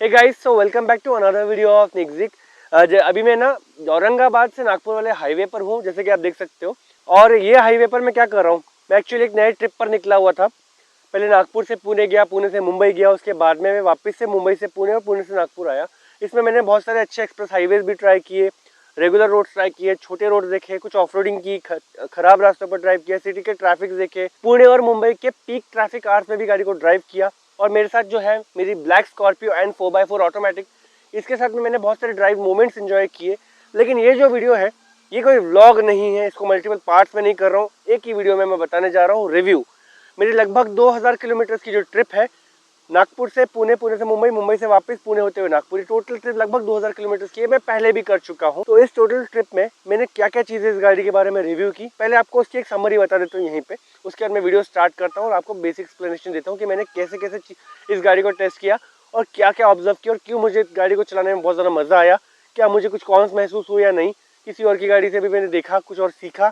Guys, so welcome back to another video of निक्जिक। अभी मैं ना औरंगाबाद से नागपुर वाले हाईवे पर हूँ, जैसे कि आप देख सकते हो। और ये हाईवे पर मैं क्या कर रहा हूँ, मैं एक्चुअली एक नए ट्रिप पर निकला हुआ था। पहले नागपुर से पुणे गया, पुणे से मुंबई गया, उसके बाद में मैं वापस से मुंबई से पुणे और पुणे से नागपुर आया। इसमें मैंने बहुत सारे अच्छे एक्सप्रेस हाईवेज भी ट्राई किए, रेगुलर रोड्स ट्राई किए, छोटे रोड देखे, कुछ ऑफ रोडिंग की, खराब रास्तों पर ड्राइव किया, सिटी के ट्रैफिक देखे, पुणे और मुंबई के पीक ट्रैफिक आवर्स में भी गाड़ी को ड्राइव किया। और मेरे साथ जो है मेरी black Scorpio and 4x4 automatic, इसके साथ में मैंने बहुत सारे ड्राइव मोमेंट्स एंजॉय किए। लेकिन ये जो वीडियो है ये कोई व्लॉग नहीं है, इसको मल्टीपल पार्ट्स में नहीं कर रहा हूँ, एक ही वीडियो में मैं बताने जा रहा हूँ रिव्यू। मेरी लगभग 2000 किलोमीटर की जो ट्रिप है नागपुर से पुणे, पुणे से मुंबई, मुंबई से वापस पुणे होते हुए नागपुर, टोटल ट्रिप लगभग 2000 किलोमीटर की है। मैं पहले भी कर चुका हूँ। तो इस टोटल ट्रिप में मैंने क्या क्या चीज़ें इस गाड़ी के बारे में रिव्यू की, पहले आपको उसकी एक समरी बता देता हूँ यहीं पे। उसके बाद मैं वीडियो स्टार्ट करता हूँ और आपको बेसिक एक्सप्लेनेशन देता हूँ कि मैंने कैसे कैसे इस गाड़ी को टेस्ट किया और क्या क्या ऑब्जर्व किया और क्यों मुझे इस गाड़ी को चलाने में बहुत ज़्यादा मज़ा आया, क्या मुझे कुछ कॉन्स महसूस हुआ या नहीं, किसी और की गाड़ी से भी मैंने देखा कुछ और सीखा,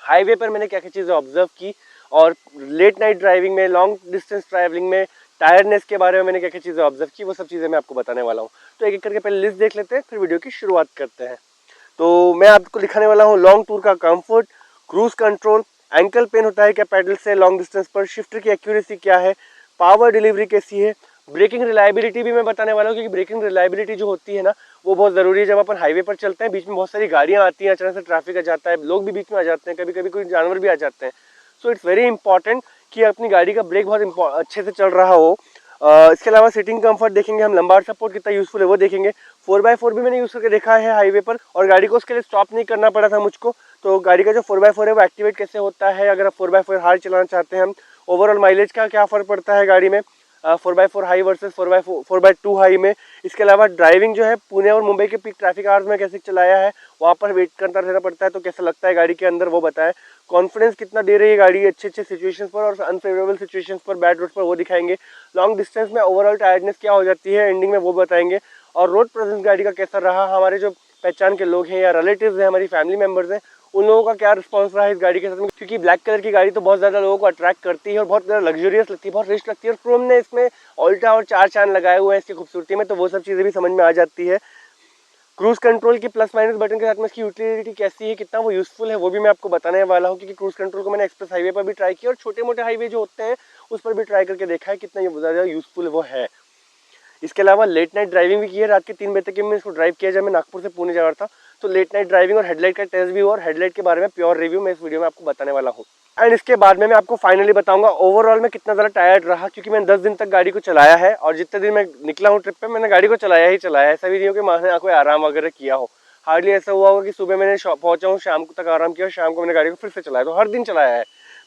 हाईवे पर मैंने क्या क्या चीज़ें ऑब्जर्व की, और लेट नाइट ड्राइविंग में, लॉन्ग डिस्टेंस ट्रैवलिंग में, टायर्डनेस के बारे में मैंने क्या क्या चीज़ें ऑब्जर्व की, वो सब चीज़ें मैं आपको बताने वाला हूँ। तो एक एक करके पहले लिस्ट देख लेते हैं, फिर वीडियो की शुरुआत करते हैं। तो मैं आपको दिखाने वाला हूँ लॉन्ग टूर का comfort, cruise control, ankle pain होता है क्या पैडल से लॉन्ग डिस्टेंस पर, शिफ्टर की एक्यूरेसी क्या है, पावर डिलीवरी कैसी है, ब्रेकिंग रिलायबिलिटी भी मैं बताने वाला हूँ, क्योंकि ब्रेकिंग रिलायबिलिटी जो होती है ना वो बहुत ज़रूरी है। जब अपन हाईवे पर चलते हैं, बीच में बहुत सारी गाड़ियाँ आती हैं, अचानक से ट्रैफिक आ जाता है, लोग भी बीच में आ जाते हैं, कभी कभी कोई जानवर भी आ जाते हैं। सो इट्स वेरी इंपॉर्टेंट कि अपनी गाड़ी का ब्रेक बहुत अच्छे से चल रहा हो। इसके अलावा सीटिंग कंफर्ट देखेंगे हम, लंबार सपोर्ट कितना यूजफुल है वो देखेंगे। 4x4 भी मैंने यूज़ करके देखा है हाईवे पर, और गाड़ी को उसके लिए स्टॉप नहीं करना पड़ा था मुझको। तो गाड़ी का जो 4x4 है वो एक्टिवेट कैसे होता है, अगर आप 4x4 हार्ड चलाना चाहते हैं हम, ओवरऑल माइलेज का क्या फ़र्क पड़ता है गाड़ी में 4x4 high versus 4x2 high में। इसके अलावा ड्राइविंग जो है पुणे और मुंबई के पीक ट्रैफिक आवर्स में कैसे चलाया है, वहाँ पर वेट करता रहना पड़ता है तो कैसा लगता है गाड़ी के अंदर वो बताएं। कॉन्फिडेंस कितना दे रही है गाड़ी अच्छे अच्छे सिचुएशंस पर और अनफेवरेबल सिचुएशंस पर, बैड रोड पर, वो दिखाएंगे। लॉन्ग डिस्टेंस में ओवरऑल टायर्डनेस क्या हो जाती है एंडिंग में वो बताएंगे। और रोड प्रेजेंस गाड़ी का कैसा रहा, हमारे जो पहचान के लोग हैं या रिलेटिव्स हैं, हमारी फैमिली मेम्बर्स हैं, उन लोगों का क्या रिस्पॉन्स रहा है इस गाड़ी के साथ में। क्योंकि ब्लैक कलर की गाड़ी तो बहुत ज़्यादा लोगों को अट्रैक्ट करती है और बहुत ज़्यादा लग्जरियस लगती है, बहुत रिच लगती है। और क्रोम ने इसमें ऑल्टा और 4 चांद लगाए हुए हैं इसकी खूबसूरती में, तो वो सब चीज़ें भी समझ में आ जाती है। क्रूज कंट्रोल की प्लस माइनस बटन के साथ में इसकी यूटिलिटी कैसी है, कितना वो यूज़फुल है, वो भी मैं आपको बताने वाला हूँ। क्योंकि क्रूज कंट्रोल को मैंने एक्सप्रेस हाईवे पर भी ट्राई किया और छोटे मोटे हाईवे जो होते हैं उस पर भी ट्राई करके देखा है कितना ये ज़्यादा यूज़फुल वो है। इसके अलावा लेट नाइट ड्राइविंग भी की है, रात के 3 बजे तक मैं इसको ड्राइव किया जब मैं नागपुर से पुणे जा रहा था। तो लेट नाइट ड्राइविंग और हेडलाइट का टेस्ट भी हुआ, और हेडलाइट के बारे में प्योर रिव्यू मैं इस वीडियो में आपको बताने वाला हूँ। एंड इसके बाद में मैं आपको फाइनली बताऊंगा ओवरऑल में कितना ज़्यादा टायर्ड रहा, क्योंकि मैंने 10 दिन तक गाड़ी को चलाया है और जितने दिन मैं निकला हूँ ट्रिप पे मैंने गाड़ी को चलाया ही चलाया है। ऐसा भी नहीं हो कि मैंने कोई आराम वगैरह किया हो, हार्डली ऐसा हुआ होगा कि सुबह मैंने पहुंचा हूँ, शाम तक आराम किया और शाम को मैंने गाड़ी को फिर से चलाया। तो हर दिन चलाया है।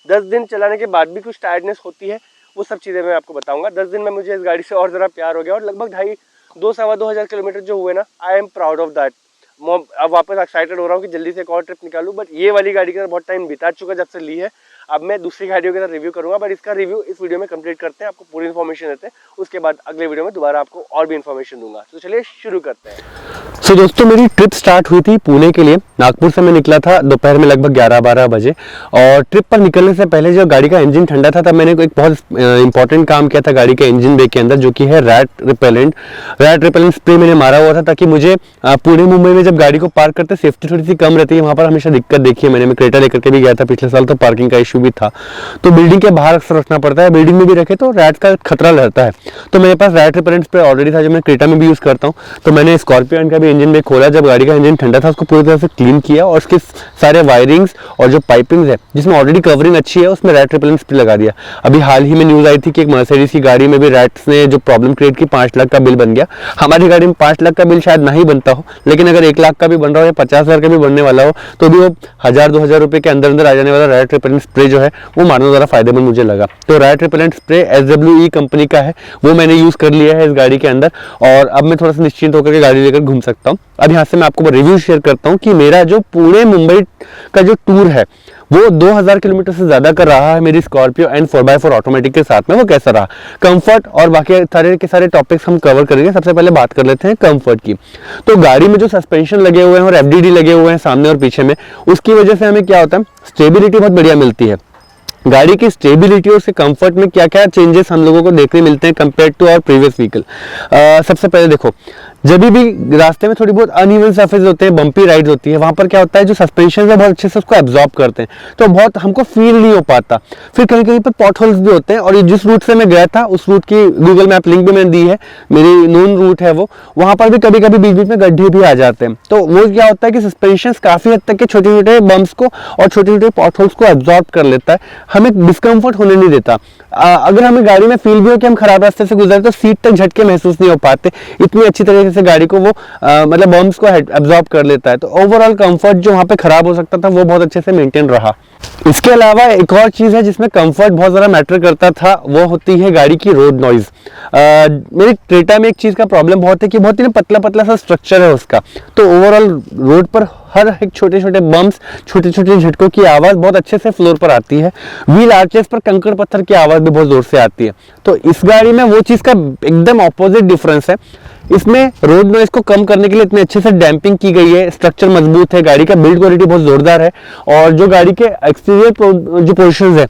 10 दिन चलाने के बाद भी कुछ टायर्डनेस होती है, वो सब चीज़ें मैं आपको बताऊँगा। 10 दिन में मुझे इस गाड़ी से और ज़रा प्यार हो गया और लगभग 2-2.25 किलोमीटर जो हुए ना, I am proud of that. अब वापस एक्साइटेड हो रहा हूँ कि जल्दी से एक और ट्रिप निकालूं। बट ये वाली गाड़ी के साथ बहुत टाइम बिता चुका जब से ली है। अब मैं दूसरी गाड़ियों के साथ रिव्यू करूंगा, बट इसका रिव्यू इस वीडियो में कंप्लीट करते हैं, आपको पूरी इन्फॉर्मेशन देते हैं। उसके बाद अगले वीडियो में दोबारा आपको और भी इन्फॉर्मेशन दूंगा। तो चलिए शुरू करते हैं। सो दोस्तों, मेरी ट्रिप स्टार्ट हुई थी पुणे के लिए। नागपुर से मैं निकला था दोपहर में लगभग 11-12 बजे, और ट्रिप पर निकलने से पहले जो गाड़ी का इंजन ठंडा था तब मैंने एक बहुत इंपॉर्टेंट काम किया था गाड़ी के इंजन बे के अंदर, जो कि है रैट रिपेलेंट स्प्रे मैंने मारा हुआ था, ताकि मुझे पुणे मुंबई में जब गाड़ी को पार्क करते सेफ्टी थोड़ी सी कम रहती है। वहाँ पर हमेशा दिक्कत देखी है मैंने, मैं क्रेटा लेकर के भी गया था पिछले साल, तो पार्किंग का इशू भी था। तो बिल्डिंग के बाहर अक्सर रखना पड़ता है, बिल्डिंग में भी रखे तो रैट का खतरा रहता है। तो मेरे पास रैट रिपेलेंट स्प्रे ऑलरेडी था जो मैं क्रेटा में भी यूज़ करता हूँ। तो मैंने स्कॉर्पियो का भी इंजन बे खोला, जब गाड़ी का इंजन ठंडा था उसको पूरी तरह से क्लीन किया और उसके सारे वायरिंग्स और जो पाइपिंग्स है जिसमें ऑलरेडी कवरिंग अच्छी है उसमें रैट रिपेलेंट स्प्रे लगा दिया। अभी हाल ही में न्यूज़ आई थी कि एक मर्सिडीज की गाड़ी में भी रैट्स ने जो प्रॉब्लम क्रिएट की, 5 लाख का बिल बन गया। हमारी गाड़ी में 5 लाख का बिल शायद नहीं बनता हो, लेकिन अगर 1 लाख का भी बन रहा हो या 50,000 का भी बनने वाला हो तो भी वो 1000-2000 रुपये के अंदर अंदर आ जाने वाला रैट रिपेलेंट स्प्रे जो है वो मारना ज़्यादा फायदेमंद मुझे लगा। तो rat repellent spray SWE company का है, वो मैंने यूज़ कर लिया है इस गाड़ी के अंदर, और अब मैं थोड़ा सा निश्चिंत होकर के गाड़ी लेकर घूम सकता हूँ। अब यहाँ से मैं आपको रिव्यू शेयर करता हूँ कि मेरा जो पुणे मुंबई का जो टूर है वो 2000 किलोमीटर से ज़्यादा कर रहा है मेरी स्कॉर्पियो एंड 4x4 ऑटोमेटिक के साथ में, वो कैसा रहा। कंफर्ट और बाकी सारे के सारे टॉपिक्स हम कवर करेंगे। सबसे पहले बात कर लेते हैं कंफर्ट की। तो गाड़ी में जो सस्पेंशन लगे हुए हैं और FDD लगे हुए हैं सामने और पीछे में, उसकी वजह से हमें क्या होता है, स्टेबिलिटी बहुत बढ़िया मिलती है। गाड़ी की स्टेबिलिटी और उसके कंफर्ट में क्या क्या चेंजेस हम लोगों को देखने मिलते हैं compare to our previous vehicle. सबसे पहले देखो, जब भी रास्ते में थोड़ी बहुत अनइवन सरफेस होते हैं, बम्पी राइड्स होती है, वहां पर क्या होता है जो सस्पेंशन है बहुत अच्छे से उसको एब्जॉर्ब करते हैं, तो बहुत हमको फील नहीं हो पाता। फिर कहीं कहीं पर पॉट होल्स भी होते हैं, और ये जिस रूट से मैं गया था उस रूट की गूगल मैप लिंक भी मैंने दी है, मेरी नोन रूट है वो, वहां पर भी कभी कभी बीच बीच में गड्ढे भी आ जाते हैं। तो वो क्या होता है कि सस्पेंशन काफी हद तक के छोटे छोटे बम्प्स को और छोटे छोटे पॉट होल्स को एब्जॉर्ब कर लेता है, हमें डिस्कम्फर्ट होने नहीं देता। अगर हमें गाड़ी में फील भी हो कि हम खराब रास्ते से गुजरे तो सीट तक झटके महसूस नहीं हो पाते, इतनी अच्छी तरीके से गाड़ी को वो मतलब बम्प्स को एब्जॉर्ब कर लेता है। तो ओवरऑल कंफर्ट जो वहाँ पे खराब हो सकता था वो बहुत अच्छे से मेंटेन रहा। इसके अलावा एक और चीज़ है जिसमें कंफर्ट बहुत ज़्यादा मैटर करता था, वो होती है गाड़ी की रोड नॉइज़। मेरी क्रेटा में एक चीज़ का प्रॉब्लम बहुत है कि बहुत ही पतला पतला सा स्ट्रक्चर है उसका, तो ओवरऑल रोड पर हर एक छोटे छोटे बम्प्स, छोटे छोटे झटकों की आवाज़ बहुत अच्छे से फ्लोर पर आती है। व्हील आर्चेस पर कंकड़ पत्थर की आवाज़ भी बहुत ज़ोर से आती है। तो इस गाड़ी में वो चीज़ का एकदम ऑपोजिट डिफरेंस है। इसमें रोड नॉइज को कम करने के लिए इतने अच्छे से डैम्पिंग की गई है, स्ट्रक्चर मजबूत है, गाड़ी का बिल्ड क्वालिटी बहुत जोरदार है, और जो गाड़ी के एक्सटीरियर जो पोर्शंस है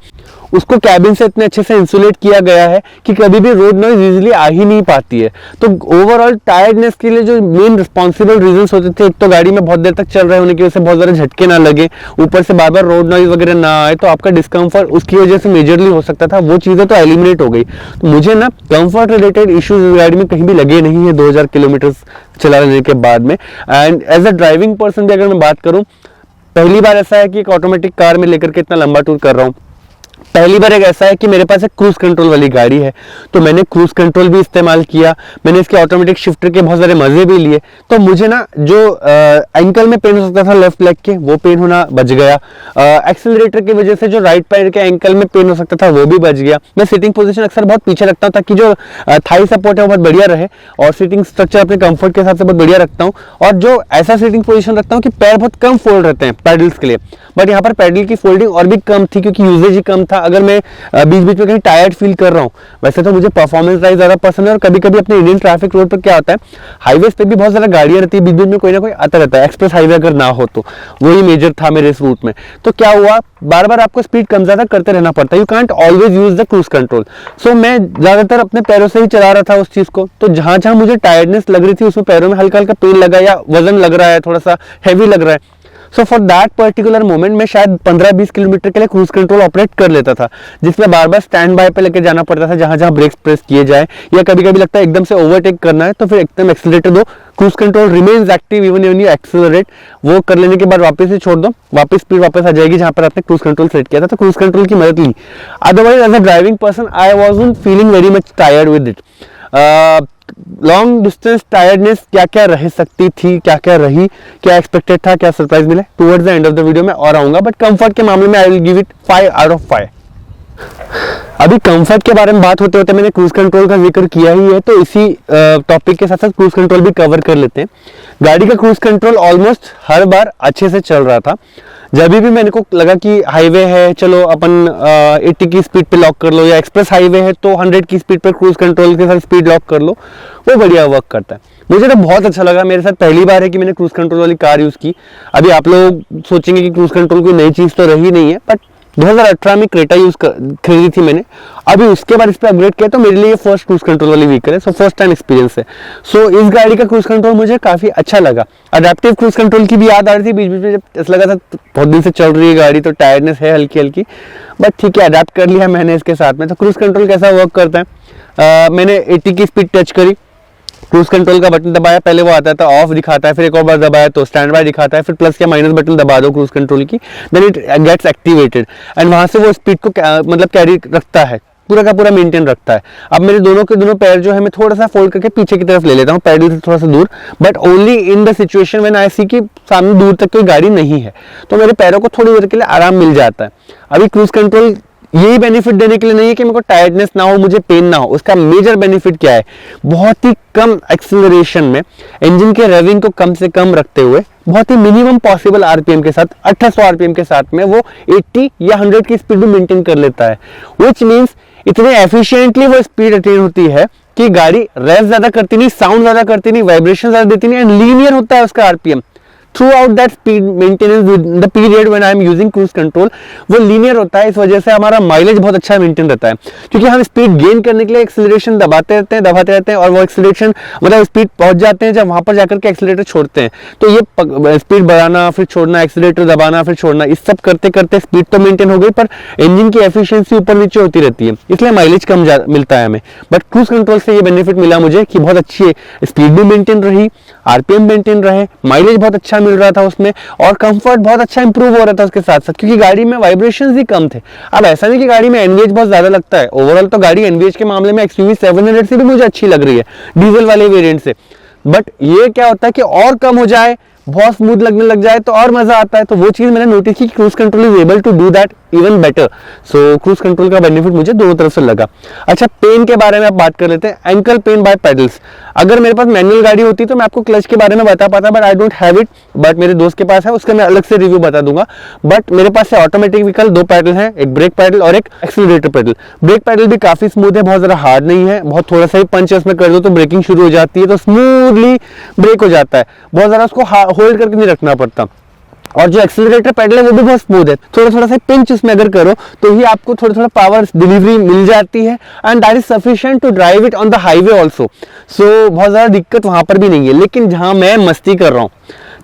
उसको कैबिन से इतने अच्छे से इंसुलेट किया गया है कि कभी भी रोड नॉइज इजीली आ ही नहीं पाती है। तो ओवरऑल टायर्डनेस के लिए जो मेन रिस्पॉन्सिबल रीजंस होते थे, एक तो गाड़ी में बहुत देर तक चल रहे होने की वजह से बहुत ज़्यादा झटके ना लगे, ऊपर से बार बार रोड नॉइज वगैरह ना आए, तो आपका डिस्कम्फर्ट उसकी वजह से मेजरली हो सकता था। वो चीज़ें तो एलिमिनेट हो गई। तो मुझे ना कंफर्ट रिलेटेड इश्यूज इस गाड़ी में कहीं भी लगे नहीं है 2000 किलोमीटर चलाने के बाद में। And as a driving person भी अगर मैं बात करूँ, पहली बार ऐसा है कि एक ऑटोमेटिक कार में लेकर के इतना लंबा टूर कर रहा हूँ। पहली बार एक ऐसा है कि मेरे पास एक क्रूज कंट्रोल वाली गाड़ी है, तो मैंने क्रूज कंट्रोल भी इस्तेमाल किया, मैंने इसके ऑटोमेटिक शिफ्टर के बहुत सारे मजे भी लिए। तो मुझे ना जो एंकल में पेन हो सकता था लेफ्ट लेग के, वो पेन होना बच गया। एक्सेलरेटर की वजह से जो राइट पैर के एंकल में पेन हो सकता था वो भी बच गया। मैं सिटिंग पोजीशन अक्सर बहुत पीछे रखता हूँ ताकि जो थाई सपोर्ट है वो बहुत बढ़िया रहे, और सीटिंग स्ट्रक्चर अपने कंफर्ट के हिसाब से बहुत बढ़िया रखता हूँ, और जो ऐसा सीटिंग पोजीशन रखता हूँ कि पैर बहुत कम फोल्ड रहते हैं पैडल्स के लिए। बट यहाँ पर पैडल की फोल्डिंग और भी कम थी क्योंकि यूजेज ही कम था। अगर मैं बीच बीच में कहीं टायर्ड फील कर रहा हूँ, वैसे तो मुझे परफॉर्मेंस ड्राइव ज़्यादा पसंद है, और कभी कभी अपने इंडियन ट्रैफिक रोड पर क्या होता है, हाईवेज पे भी बहुत ज़्यादा गाड़ियाँ रहती है, बीच बीच में कोई ना कोई आता रहता है, एक्सप्रेस हाईवे अगर ना हो तो वही मेजर था मेरे इस रूट में। तो क्या हुआ, बार बार आपको स्पीड कम ज़्यादा करते रहना पड़ता है, you can't always use the cruise control. सो मैं ज़्यादातर अपने पैरों से ही चला रहा था उस चीज़ को। तो जहाँ जहाँ मुझे टायर्डनेस लग रही थी उसमें पैरों में हल्का हल्का पेन लगा, या वजन लग रहा है, थोड़ा सा हैवी लग रहा है, so for that particular moment मैं शायद 15-20 किलोमीटर के लिए क्रूज कंट्रोल ऑपरेट कर लेता था, जिसमें बार बार स्टैंड बाय पे लेके जाना पड़ता था जहां जहां ब्रेक्स प्रेस किए जाए, या कभी कभी लगता है एकदम से ओवरटेक करना है तो फिर एकदम एक्सीलरेटर दो, cruise control remains active even when you accelerate. वो कर लेने के बाद वापस से छोड़ दो, वापस स्पीड वापस आ जाएगी जहां पर आपने क्रूज कंट्रोल सेट किया था। तो क्रूज कंट्रोल की मदद ली। Otherwise as a driving person I wasn't feeling very much tired with it. Long distance tiredness क्या क्या रह सकती थी, क्या क्या रही, क्या एक्सपेक्टेड था, क्या सरप्राइज मिले, towards the end of the video में और आऊंगा। बट कंफर्ट के मामले में I will give it 5 out of 5। अभी कंफर्ट के बारे में बात होते होते मैंने क्रूज कंट्रोल का जिक्र किया ही है, तो इसी टॉपिक के साथ साथ क्रूज कंट्रोल भी कवर कर लेते हैं। गाड़ी का क्रूज कंट्रोल ऑलमोस्ट हर बार अच्छे से चल रहा था। जब भी मैंने को लगा कि हाईवे है, चलो अपन 80 की स्पीड पे लॉक कर लो, या एक्सप्रेस हाईवे है तो 100 की स्पीड पर क्रूज कंट्रोल के साथ स्पीड लॉक कर लो, वो बढ़िया वर्क करता है। मुझे तो बहुत अच्छा लगा। मेरे साथ पहली बार है कि मैंने क्रूज कंट्रोल वाली कार यूज़ की। अभी आप लोग सोचेंगे कि क्रूज कंट्रोल कोई नई चीज़ तो रही नहीं है, बट 2018 में क्रेटा खरीदी थी मैंने, अभी उसके बाद इस पर अपग्रेड किया, तो मेरे लिए फर्स्ट क्रूज कंट्रोल वाली व्हीकल है, सो फर्स्ट टाइम एक्सपीरियंस है। सो इस गाड़ी का क्रूज कंट्रोल मुझे काफ़ी अच्छा लगा। अडेप्टिव क्रूज कंट्रोल की भी याद आ रही थी बीच बीच में, जब ऐसा लगा था बहुत दिन से चल रही है गाड़ी तो टायर्डनेस है हल्की हल्की, बट ठीक है अडेप्ट कर लिया मैंने इसके साथ में। तो क्रूज कंट्रोल कैसा वर्क करता है, मैंने 80 की स्पीड टच करी, क्रूज कंट्रोल का बटन दबाया, पहले वो आता था ऑफ दिखाता है, फिर एक और बार दबाया तो स्टैंड बाय दिखाता है, फिर प्लस या माइनस बटन दबा दो क्रूज कंट्रोल की, then it gets activated and वहां से वो स्पीड को मतलब कैरी रखता है, पूरा का पूरा मेंटेन रखता है। अब मेरे दोनों के दोनों पैर जो है मैं थोड़ा सा फोल्ड करके पीछे की तरफ ले लेता हूँ, पैडल से थोड़ा सा दूर, but only in the situation when I see कि सामने दूर तक कोई गाड़ी नहीं है, तो मेरे पैरों को थोड़ी देर के लिए आराम मिल जाता है। अभी क्रूज कंट्रोल यही बेनिफिट देने के लिए नहीं है कि मेरे को टायर्डनेस ना हो, मुझे पेन ना हो। उसका मेजर बेनिफिट क्या है, बहुत ही कम एक्सीलरेशन में इंजन के रेविंग को कम से कम रखते हुए बहुत ही मिनिमम पॉसिबल आरपीएम के साथ, 1800 आरपीएम के साथ में वो 80 या 100 की स्पीड भी मेंटेन कर लेता है, विच मीन्स इतने एफिशिएंटली वो स्पीड अटेन होती है कि गाड़ी रेव ज्यादा करती नहीं, साउंड ज्यादा करती नहीं, वाइब्रेशन ज्यादा देती नहीं, एंड लीनियर होता है उसका RPM. Through out that speed maintenance the period when I am using cruise control वो लीनियर होता है। इस वजह से हमारा माइलेज बहुत अच्छा मेंटेन रहता है, क्योंकि हम स्पीड गेन करने के लिए एक्सीलरेशन दबाते रहते हैं और वो एक्सीलरेशन मतलब स्पीड पहुंच जाते हैं जब वहां पर जाकर के एक्सीलरेटर छोड़ते हैं। तो ये स्पीड बढ़ाना फिर छोड़ना, एक्सीलरेटर दबाना फिर छोड़ना, इस सब करते करते स्पीड तो मेंटेन हो गई, पर इंजन की एफिशिएंसी ऊपर नीचे होती रहती है, इसलिए माइलेज कम मिलता है हमें। बट क्रूज कंट्रोल से ये बेनिफिट मिला मुझे कि बहुत अच्छी स्पीड भी मेंटेन रही, आरपीएम मेंटेन रहे, माइलेज बहुत अच्छा मिल रहा था उसमें, और कंफर्ट बहुत अच्छा इंप्रूव हो रहा था उसके साथ साथ, क्योंकि गाड़ी में वाइब्रेशंस ही कम थे। अब ऐसा नहीं कि गाड़ी में एनवीएच बहुत ज्यादा लगता है, ओवरऑल तो गाड़ी एनवीएच के मामले में एक्सयूवी 700 से भी मुझे अच्छी लग रही है डीजल वाले वेरिएंट से। बट ये क्या होता है कि और कम हो जाए, बहुत स्मूथ लगने लग जाए तो और मजा आता है। तो वो चीज मैंने नोटिस की कि cruise control is able to do that even better. So cruise control का बेनिफिट मुझे दोनों तरफ से लगा। अच्छा, पेन के बारे में आप बात कर लेते हैं। एंकल पेन बाय पेडल्स, अगर मेरे पास मैनुअल गाड़ी होती तो मैं आपको क्लच के बारे में बता पाता, but I don't have it. But मेरे दोस्त के पास है, उसका मैं अलग से रिव्यू बता दूंगा। बट मेरे पास है ऑटोमेटिक व्हीकल, 2 पैडल हैं, एक ब्रेक पैडल और एक एक्सीलरेटर पैडल। ब्रेक पैडल भी काफी स्मूथ है, बहुत ज्यादा हार्ड नहीं है, बहुत थोड़ा सा ही पंच उसमें कर दो तो ब्रेकिंग शुरू हो जाती है, तो स्मूथली ब्रेक हो जाता है, बहुत ज्यादा उसको होल्ड करके नहीं रखना पड़ता। और जो एक्सीलरेटर पैडल है वो भी बहुत स्मूथ है, थोड़ा थोड़ा सा पिंच उसमें अगर करो तो ही आपको थोड़ा थोड़ा पावर डिलीवरी मिल जाती है, and that is sufficient to drive it on the highway also. सो बहुत ज्यादा दिक्कत वहां पर भी नहीं है। लेकिन जहां मैं मस्ती कर रहा हूँ,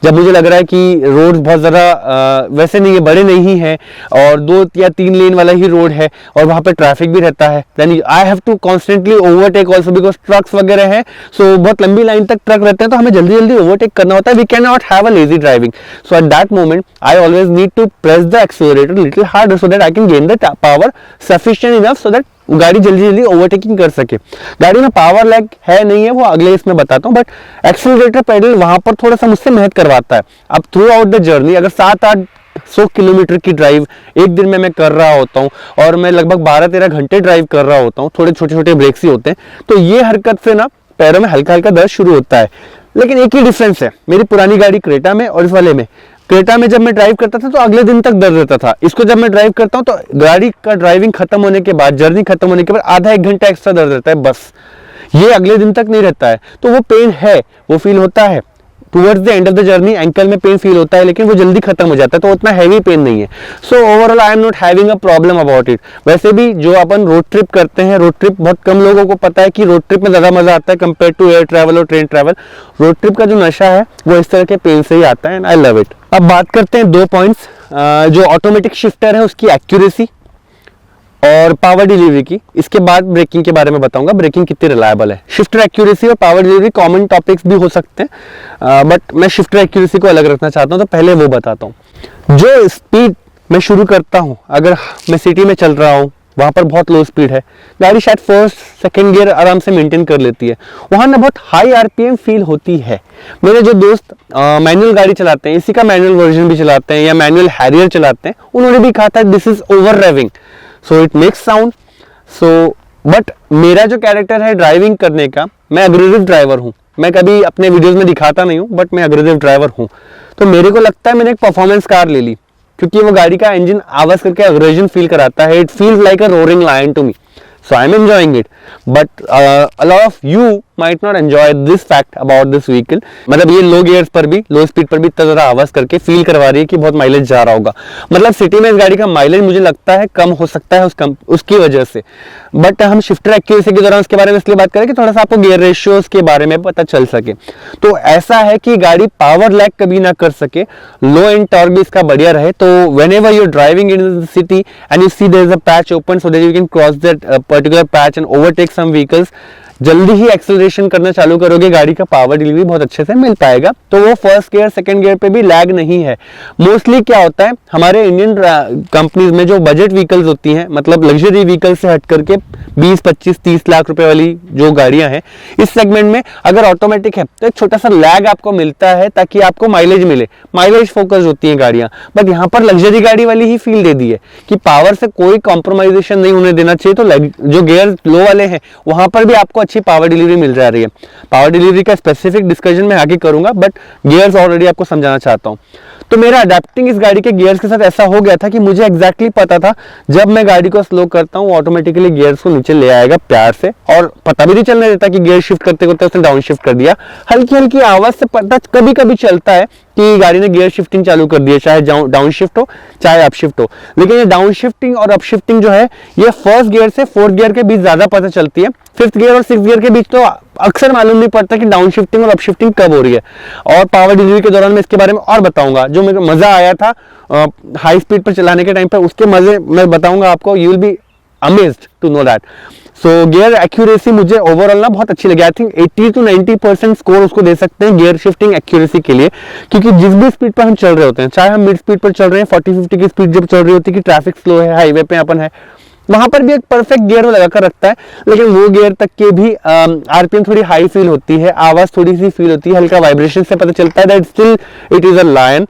जब मुझे लग रहा है कि रोड बहुत ज़्यादा वैसे नहीं है, बड़े नहीं है और 2 या 3 लेन वाला ही रोड है और वहाँ पे ट्रैफिक भी रहता है, then I have to constantly overtake also because trucks वगैरह हैं। सो बहुत लंबी लाइन तक ट्रक रहते हैं, तो हमें जल्दी जल्दी ओवरटेक करना होता है। We can not have a lazy driving. So at that moment I always need to press the accelerator little harder so that I can gain the power sufficient enough so that गाड़ी जल्दी जल्दी overtaking कर सके। गाड़ी में power lag है नहीं है वो अगले इसमें बताता हूँ, बट एक्सीलरेटर पेडल वहां पर थोड़ा सा मुझसे मेहनत करवाता है। अब थ्रू आउट द जर्नी अगर 700-800 किलोमीटर की ड्राइव एक दिन में मैं कर रहा होता हूँ और मैं लगभग 12-13 घंटे ड्राइव कर रहा होता हूँ, थोड़े छोटे छोटे ब्रेक्स ही होते हैं, तो ये हरकत से ना पैरों में हल्का हल्का दर्द शुरू होता है। लेकिन एक ही डिफरेंस है मेरी पुरानी गाड़ी क्रेटा में और इस वाले में। क्रेटा में जब मैं ड्राइव करता था तो अगले दिन तक दर्द रहता था, इसको जब मैं ड्राइव करता हूँ तो गाड़ी का ड्राइविंग खत्म होने के बाद, जर्नी खत्म होने के बाद आधा 1 घंटा एक्स्ट्रा दर्द रहता है बस, ये अगले दिन तक नहीं रहता है। तो वो पेन है, वो फील होता है towards the end of the journey, ankle में पेन फील होता है, लेकिन वो जल्दी खत्म हो जाता है, तो उतना हैवी पेन नहीं है। So overall I am not having a problem about it. वैसे भी जो अपन रोड ट्रिप करते हैं, रोड ट्रिप बहुत कम लोगों को पता है कि रोड ट्रिप में ज्यादा मजा आता है कंपेयर टू एयर ट्रैवल और ट्रेन ट्रैवल। रोड ट्रिप का जो नशा है वो इस तरह के पेन से ही आता है, एंड आई लव इट। अब बात करते हैं 2 पॉइंट्स, जो ऑटोमेटिक शिफ्टर है उसकी एक्यूरेसी और पावर डिलीवरी की। इसके बाद ब्रेकिंग के बारे में बताऊंगा, ब्रेकिंग कितनी रिलायबल है। शिफ्टर एक्यूरेसी और पावर डिलीवरी कॉमन टॉपिक्स भी हो सकते हैं, बट मैं शिफ्टर एक्यूरेसी को अलग रखना चाहता हूं, तो पहले वो बताता हूं। जो स्पीड मैं शुरू करता हूं, अगर मैं सिटी में चल रहा हूं, वहां पर बहुत लो स्पीड है, गाड़ी शायद 1st, 2nd गियर आराम से मेंटेन कर लेती है, वहां ना बहुत हाई आरपीएम फील होती है। मेरे जो दोस्त मैनुअल गाड़ी चलाते हैं, इसी का मैनुअल वर्जन भी चलाते हैं या मैनुअल हैरियर चलाते हैं, उन्होंने भी कहा था this is over driving, so it makes sound. So but मेरा जो कैरेक्टर है ड्राइविंग करने का, मैं अग्रेसिव ड्राइवर हूँ, मैं कभी अपने वीडियोस में दिखाता नहीं हूँ, बट मैं अग्रेसिव ड्राइवर हूँ। तो मेरे को लगता है मैंने एक परफॉर्मेंस कार ले ली, क्योंकि वो गाड़ी का इंजन आवाज करके अग्रेशन फील कराता है। It feels like a roaring lion to me, so I'm enjoying it, but a lot of you might not enjoy this fact about this vehicle। मतलब ये लो गियर्स पर भी, लो स्पीड पर भी इतना ज़्यादा आवाज़ करके फील करवा रही है कि बहुत माइलेज जा रहा होगा। मतलब सिटी में इस गाड़ी का माइलेज मुझे लगता है कम हो सकता है उसकी वजह से। बट हम शिफ्टर एक्यूरेसी के दौरान उसके बारे में इसलिए बात करें कि थोड़ा सा आपको गियर रेशियोज के बारे में पता चल सके। तो ऐसा है कि गाड़ी पावर लैग कभी ना कर सके, लो एंड टॉर्क भी इसका बढ़िया रहे। तो whenever you're driving in the city and you see there is a patch open so that you can cross that particular patch and overtake some vehicles, जल्दी ही एक्सेलरेशन करना चालू करोगे, गाड़ी का पावर डिलीवरी बहुत अच्छे से मिल पाएगा। तो वो 1st गियर 2nd गियर पे भी लैग नहीं है। मोस्टली क्या होता है हमारे इंडियन कंपनीज में, जो बजट व्हीकल्स होती हैं, मतलब लग्जरी व्हीकल से हट करके 20, 25, 30 लाख रुपए वाली जो गाड़ियां हैं, इस सेगमेंट में अगर ऑटोमेटिक है तो एक छोटा सा लैग आपको मिलता है ताकि आपको माइलेज मिले, माइलेज फोकस होती है गाड़ियां। बट यहाँ पर लग्जरी गाड़ी वाली ही फील दे दी है कि पावर से कोई कॉम्प्रोमाइजेशन नहीं होने देना चाहिए। तो जो गियर लो वाले हैं वहां पर भी आपको अच्छी पावर डिलीवरी मिल जा रही है। पावर डिलीवरी का स्पेसिफिक डिस्कशन मैं आगे करूंगा, बट गियर्स ऑलरेडी आपको समझाना चाहता हूं। तो मेरा अडेप्टिंग इस गाड़ी के गियर्स के साथ ऐसा हो गया था कि मुझे एग्जैक्टली पता था जब मैं गाड़ी को स्लो करता हूं ऑटोमेटिकली गियर्स को नीचे ले आएगा प्यार से, और पता भी नहीं चलने देता कि गियर शिफ्ट करते करते उसने डाउन शिफ्ट कर दिया। हल्की हल्की आवाज से पता कभी कभी चलता है कि गाड़ी ने गियर शिफ्टिंग चालू कर दी है, चाहे डाउन शिफ्ट हो चाहे अप शिफ्ट हो। लेकिन ये डाउन शिफ्टिंग और अप शिफ्टिंग जो है ये फर्स्ट गियर से फोर्थ गियर के बीच ज्यादा पता चलती है। फिफ्थ गियर और सिक्स गियर के बीच तो अक्सर मालूम नहीं पड़ता कि डाउन शिफ्टिंग और अप शिफ्टिंग कब हो रही है। और पावर डिलीवरी के दौरान मैं इसके बारे में और बताऊंगा। जो मेरे को मजा आया था हाई स्पीड पर चलाने के टाइम पर, उसके मजे मैं बताऊंगा आपको। You will be amazed to know that. So gear accuracy मुझे ओवरऑल ना बहुत अच्छी लगी। आई थिंक 80 to 90% स्कोर उसको दे सकते हैं गियर शिफ्टिंग एक्यूरेसी के लिए, क्योंकि जिस भी स्पीड पर हम चल रहे होते हैं, चाहे हम मिड स्पीड पर चल रहे हैं, 40-50 की स्पीड जब चल रही होती है कि ट्रैफिक स्लो है, हाईवे पे अपन है, वहां पर भी एक परफेक्ट गियर लगा कर रखता है। लेकिन वो गियर तक के भी आरपीएम थोड़ी हाई फील होती है, आवाज थोड़ी सी फील होती है, हल्का वाइब्रेशन से पता चलता है that still it is a lion,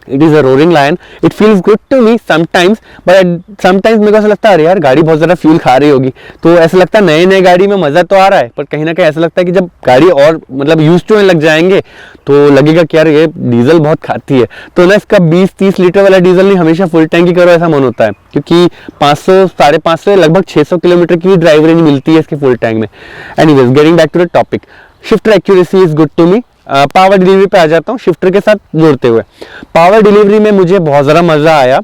it is a roaring lion. It feels good to me sometimes, but sometimes मेरे को ऐसा लगता है अरे यार गाड़ी बहुत ज्यादा फ्यूल खा रही होगी। तो ऐसा लगता है नए नए गाड़ी में मजा तो आ रहा है, पर कहीं ना कहीं ऐसा लगता है कि जब गाड़ी और मतलब यूज टू लग जाएंगे तो लगेगा कि यार ये डीजल बहुत खाती है। तो ना इसका 20-30 लीटर वाला डीजल नहीं, हमेशा फुल टैंक ही करो ऐसा मन होता है, क्योंकि 500 550 लगभग 600 किलोमीटर की ड्राइव रेंज मिलती है इसके फुल टैंक में। Anyways getting back to the topic, shifter accuracy is good to me. Power delivery पे आ जाता हूँ शिफ्टर के साथ जोड़ते हुए। पावर डिलीवरी में मुझे बहुत ज़्यादा मज़ा आया।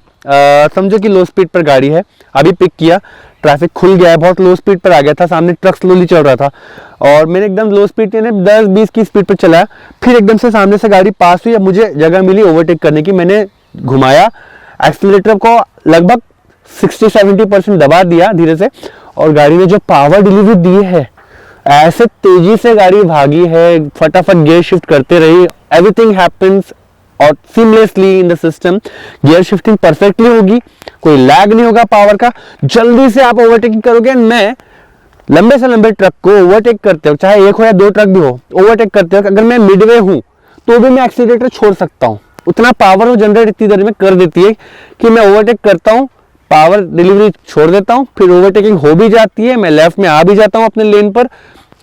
समझो कि लो स्पीड पर गाड़ी है, अभी पिक किया, ट्रैफिक खुल गया है, बहुत लो स्पीड पर आ गया था, सामने ट्रक स्लोली चल रहा था और मैंने एकदम लो स्पीड पे 10-20 की स्पीड पर चलाया। फिर एकदम से सामने से गाड़ी पास हुई, अब मुझे जगह मिली ओवरटेक करने की। मैंने घुमाया, एक्सीलरेटर को लगभग 60-70% दबा दिया धीरे से, और गाड़ी ने जो पावर डिलीवरी दी है, ऐसे तेजी से गाड़ी भागी है, फटाफट गियर शिफ्ट करते रही, एवरीथिंग हैपेंस और seamlessly in the system. Gear shifting perfectly होगी, कोई लैग नहीं होगा पावर का, जल्दी से आप ओवरटेकिंग करोगे। मैं लंबे से लंबे ट्रक को ओवरटेक करते हो, चाहे एक हो या दो ट्रक भी हो, ओवरटेक करते हो, अगर मैं मिडवे हूं तो भी मैं एक्सीलरेटर छोड़ सकता हूं। उतना पावर वो जनरेट इतनी देर में कर देती है कि मैं ओवरटेक करता हूं, पावर डिलीवरी छोड़ देता हूं, फिर ओवरटेकिंग हो भी जाती है, मैं लेफ्ट में आ भी जाता हूं अपने लेन पर।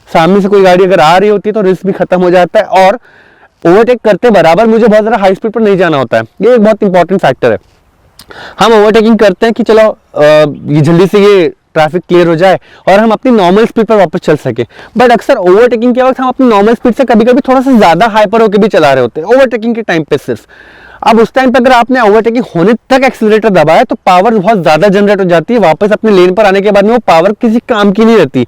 सामने से कोई गाड़ी अगर आ रही होती है तो रिस्क भी खत्म हो जाता है, और ओवरटेक करते बराबर मुझे बहुत ज़्यादा हाई स्पीड पर नहीं जाना होता है। ये एक बहुत इंपॉर्टेंट फैक्टर है। हम ओवरटेकिंग करते हैं कि चलो ये जल्दी से ये ट्रैफिक क्लियर हो जाए और हम अपनी नॉर्मल स्पीड पर वापस चल सके। बट अक्सर ओवरटेकिंग के वक्त हम अपनी नॉर्मल स्पीड से कभी कभी थोड़ा सा ज़्यादा हाइपर होकर भी चला रहे होते हैं ओवरटेकिंग के टाइम पे सिर्फ। अब उस टाइम पे अगर आपने ओवरटेकिंग होने तक एक्सीलरेटर दबाया तो पावर बहुत ज़्यादा जनरेट हो जाती है, वापस अपने लेन पर आने के बाद में वो पावर किसी काम की नहीं रहती।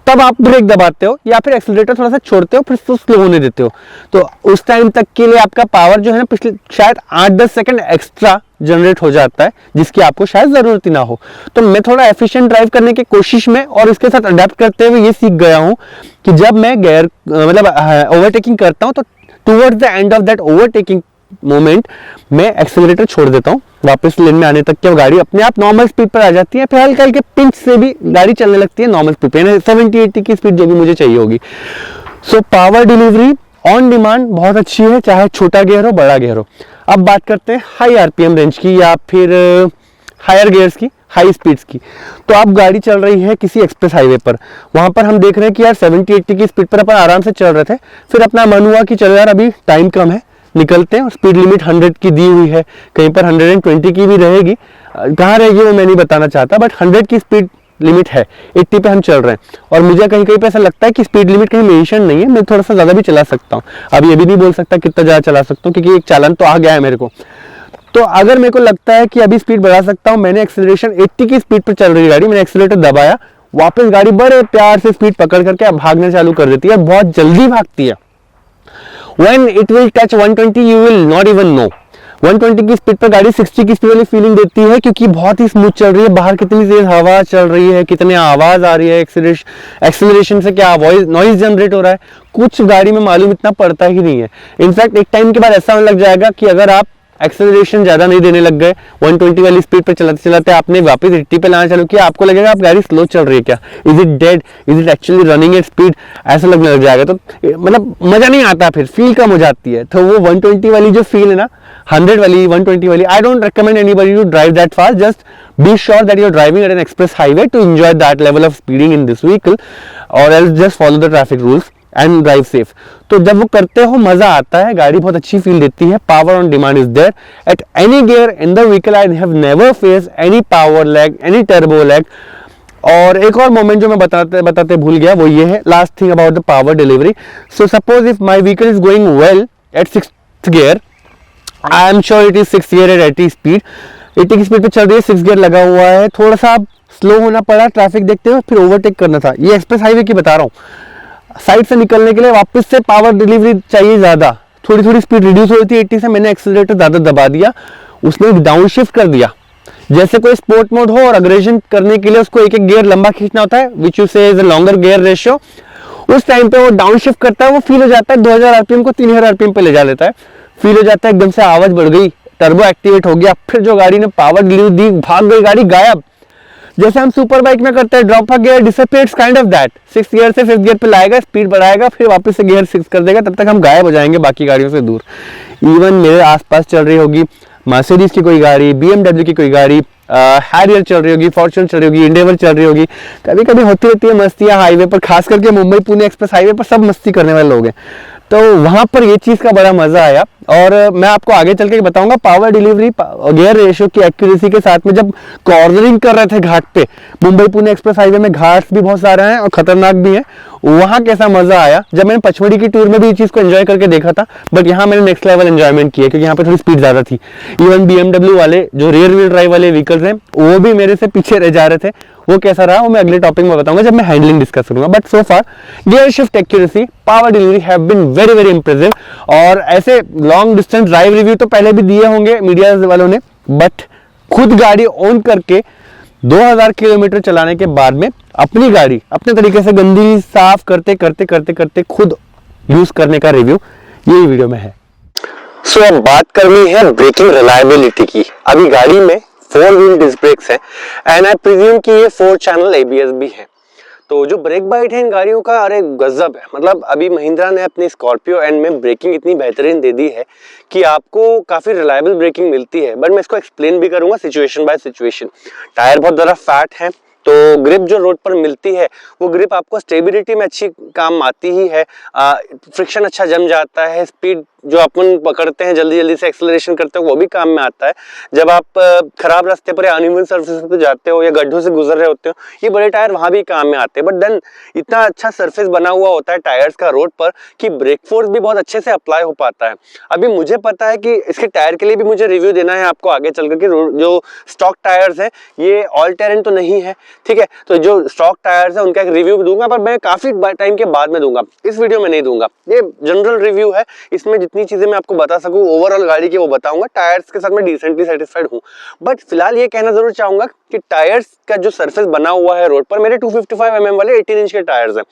तब आप ब्रेक दबाते हो या फिर एक्सीलरेटर थोड़ा सा छोड़ते हो, फिर उसको स्लो होने देते हो, तो उस टाइम तक के लिए आपका पावर जो है ना पिछले शायद 8-10 सेकंड एक्स्ट्रा जनरेट हो जाता है, जिसकी आपको शायद जरूरत ही ना हो। तो मैं थोड़ा एफिशिएंट ड्राइव करने की कोशिश में और इसके साथ अडेप्ट करते हुए ये सीख गया हूँ कि जब मैं गियर मतलब ओवरटेकिंग करता हूँ तो towards the end of that overtaking moment मैं एक्सीलरेटर छोड़ देता हूँ, वापस लेन में आने तक के गाड़ी अपने आप नॉर्मल स्पीड पर आ जाती है, फिर हल्के हल्के पिंच से भी गाड़ी चलने लगती है नॉर्मल स्पीड पे, 70-80 की स्पीड जो भी मुझे चाहिए होगी। So power delivery on demand बहुत अच्छी है, चाहे छोटा गियर हो बड़ा गियर हो। अब बात करते हैं हाई आरपीएम रेंज की या फिर हायर गियर्स की, हाई स्पीड्स की। तो अब गाड़ी चल रही है किसी एक्सप्रेस हाईवे पर, वहां पर हम देख रहे हैं कि यार 70-80 की स्पीड पर अपन आराम से चल रहे थे, फिर अपना मन हुआ कि चलो यार अभी टाइम कम है, निकलते हैं। स्पीड लिमिट 100 की दी हुई है, कहीं पर 120 की भी रहेगी, कहाँ रहेगी वो मैं नहीं बताना चाहता, बट 100 की स्पीड लिमिट है, 80 पे हम चल रहे हैं। और मुझे कहीं कहीं पे ऐसा लगता है कि स्पीड लिमिट कहीं मेंशन नहीं है, मैं थोड़ा सा ज़्यादा भी चला सकता हूँ। अब ये भी नहीं बोल सकता कितना ज़्यादा चला सकता हूँ, क्योंकि एक चालान तो आ गया है मेरे को। तो अगर मेरे को लगता है कि अभी स्पीड बढ़ा सकता हूँ, मैंने एक्सीलरेशन 80 की स्पीड पर चल रही गाड़ी, मैंने एक्सीलरेटर दबाया, वापस गाड़ी बड़े प्यार से स्पीड पकड़ करके भागना चालू कर देती है, बहुत जल्दी भागती है। When it will touch 120 you will not even know। 120 की स्पीड पर गाड़ी 60 की स्पीड वाली फीलिंग देती है, क्योंकि बहुत ही स्मूथ चल रही है, बाहर कितनी तेज हवा चल रही है, कितनी आवाज आ रही है, एक्सीलरेशन से क्या नॉइज जनरेट हो रहा है, कुछ गाड़ी में मालूम इतना पड़ता ही नहीं है। इनफैक्ट एक टाइम के बाद ऐसा होने लग जाएगा कि अगर आप एक्सेलरेशन ज्यादा नहीं देने लग गए, 120 वाली स्पीड पर चलाते चलाते आपने वापस 80 पे लाना चालू किया, आपको लगेगा आप गाड़ी स्लो चल रही है क्या, is it dead, is it actually running at speed, ऐसा लगने लग जाएगा। तो मतलब मजा नहीं आता, फिर फील कम हो जाती है। तो वो 120 वाली जो फील है ना, 100 वाली 120 वाली, I don't recommend anybody to drive that fast. Just be sure that you are driving at an express highway to enjoy that level of speeding in this vehicle, और else just follow the traffic rules and drive safe. तो जब वो करते हो मजा आता है, गाड़ी बहुत अच्छी फील देती है, power on demand is there at any gear in the vehicle. I have never face any power lag, any turbo lag. और एक और मोमेंट जो मैं बताते भूल गया, वो ये है, last thing about the power delivery. So suppose if my vehicle is going well at sixth gear, I am sure it is 6 gear at 80 speed, 80 की स्पीड पे चल रही है, 6 गियर लगा हुआ है, थोड़ा सा स्लो होना पड़ा ट्रैफिक देखते हुए, फिर ओवरटेक करना था। ये एक्सप्रेस हाईवे की बता रहा हूँ, साइड से निकलने के लिए वापस से पावर डिलीवरी चाहिए ज़्यादा, थोड़ी थोड़ी स्पीड रिड्यूस हो रही थी 80 से, मैंने एक्सीलरेटर ज़्यादा दबा दिया, उसने डाउन शिफ्ट कर दिया। जैसे कोई स्पोर्ट मोड हो और अग्रेशन करने के लिए उसको एक एक गियर लंबा खींचना होता है, विच यू से is a longer gear ratio, उस टाइम पे वो डाउन शिफ्ट करता है, वो फील हो जाता है 2000 आरपीएम को 3000 आरपीएम पे ले जा लेता है, फील हो जाता है एकदम से आवाज बढ़ गई, टर्बो एक्टिवेट हो गया, फिर जो गाड़ी ने पावर डिलीवरी दी, भाग गई गाड़ी, गायब। जैसे हम सुपर बाइक में करते हैं, drop a gear disappears, kind of that, 6 gear से 5th गियर पे लाएगा, स्पीड बढ़ाएगा, फिर वापस से गियर 6 कर देगा, तब तक हम गायब हो जाएंगे बाकी गाड़ियों से दूर। इवन मेरे आसपास चल रही होगी मर्सिडीज की कोई गाड़ी, BMW की कोई गाड़ी, हैरियर चल रही होगी, फॉर्च्यूनर चल रही होगी, इंडेवर चल रही होगी, कभी कभी होती रहती है मस्तियाँ हाईवे पर, खास करके मुंबई पुणे एक्सप्रेस हाईवे पर सब मस्ती करने वाले लोग हैं, तो वहां पर ये चीज का बड़ा मजा आया। और मैं आपको आगे चल के बताऊंगा पावर डिलीवरी, गियर रेशियो की एक्यूरेसी के साथ में जब कॉर्नरिंग कर रहे थे घाट पे, मुंबई पुणे एक्सप्रेस हाईवे में घाट्स भी बहुत सारे हैं और खतरनाक भी है, वहां कैसा मजा आया। जब मैंने पचमढ़ी की टूर में भी ये चीज को एंजॉय करके देखा था, बट यहाँ मैंने नेक्स्ट लेवल एंजॉयमेंट किया, क्योंकि यहाँ पे थोड़ी स्पीड ज्यादा थी। इवन BMW वाले जो रियर व्हील ड्राइव वाले व्हीकल्स हैं, वो भी मेरे से पीछे रह जा रहे थे, वो कैसा रहा वो मैं अगले टॉपिक में बताऊंगा जब मैं हैंडलिंग डिस्कस करूंगा। But so far gear shift accuracy, power delivery have been very very impressive. और ऐसे लॉन्ग डिस्टेंस ड्राइव रिव्यू तो पहले भी दिए होंगे मीडिया वालों ने, बट खुद गाड़ी ऑन करके 2000 किलोमीटर चलाने के बाद में अपनी गाड़ी अपने तरीके से गंदी साफ करते करते करते करते खुद यूज करने का रिव्यू यही वीडियो में है। सो अब बात करनी है ब्रेकिंग रिलायबिलिटी की। अभी गाड़ी में 4 व्हील डिस्क ब्रेक्स हैं एंड आई प्रिज्यूम कि ये 4 चैनल ABS भी है। तो जो ब्रेक बाइट है इन गाड़ियों का, अरे गजब है। मतलब अभी महिंद्रा ने अपनी स्कॉर्पियो एंड में ब्रेकिंग इतनी बेहतरीन दे दी है कि आपको काफी रिलायबल ब्रेकिंग मिलती है। बट मैं इसको एक्सप्लेन भी करूंगा सिचुएशन बाय सिचुएशन। टायर बहुत ज़्यादा फैट है, तो ग्रिप जो रोड पर मिलती है वो ग्रिप आपको स्टेबिलिटी में अच्छी काम आती ही है। फ्रिक्शन अच्छा जम जाता है, स्पीड जो अपन पकड़ते हैं जल्दी जल्दी से एक्सेलरेशन करते हो वो भी काम में आता है। जब आप खराब रास्ते पर या अनइवन सरफेस पे जाते हो या गड्ढों से गुजर रहे होते हो, ये बड़े टायर वहां भी काम में आते हैं। बट देन इतना अच्छा सरफेस बना हुआ होता है टायर्स का रोड पर कि ब्रेक फोर्स भी बहुत अच्छे से अप्लाई हो पाता है। अभी मुझे पता है कि इसके टायर के लिए भी मुझे रिव्यू देना है आपको आगे चल करके। जो स्टॉक टायर्स है ये ऑल टेरेन तो नहीं है, ठीक है, तो जो स्टॉक टायर्स है उनका एक रिव्यू भी दूंगा, पर मैं काफी टाइम के बाद में दूंगा, इस वीडियो में नहीं दूंगा। ये जनरल रिव्यू है, इसमें जितनी चीजें मैं आपको बता सकूं ओवरऑल गाड़ी की वो बताऊंगा। टायर्स के साथ मैं डिसेंटली सेटिस्फाइड हूं, बट फिलहाल ये कहना जरूर चाहूंगा कि टायर्स का जो सरफेस बना हुआ है रोड पर, मेरे 255 mm वाले 18 इंच के टायर्स हैं,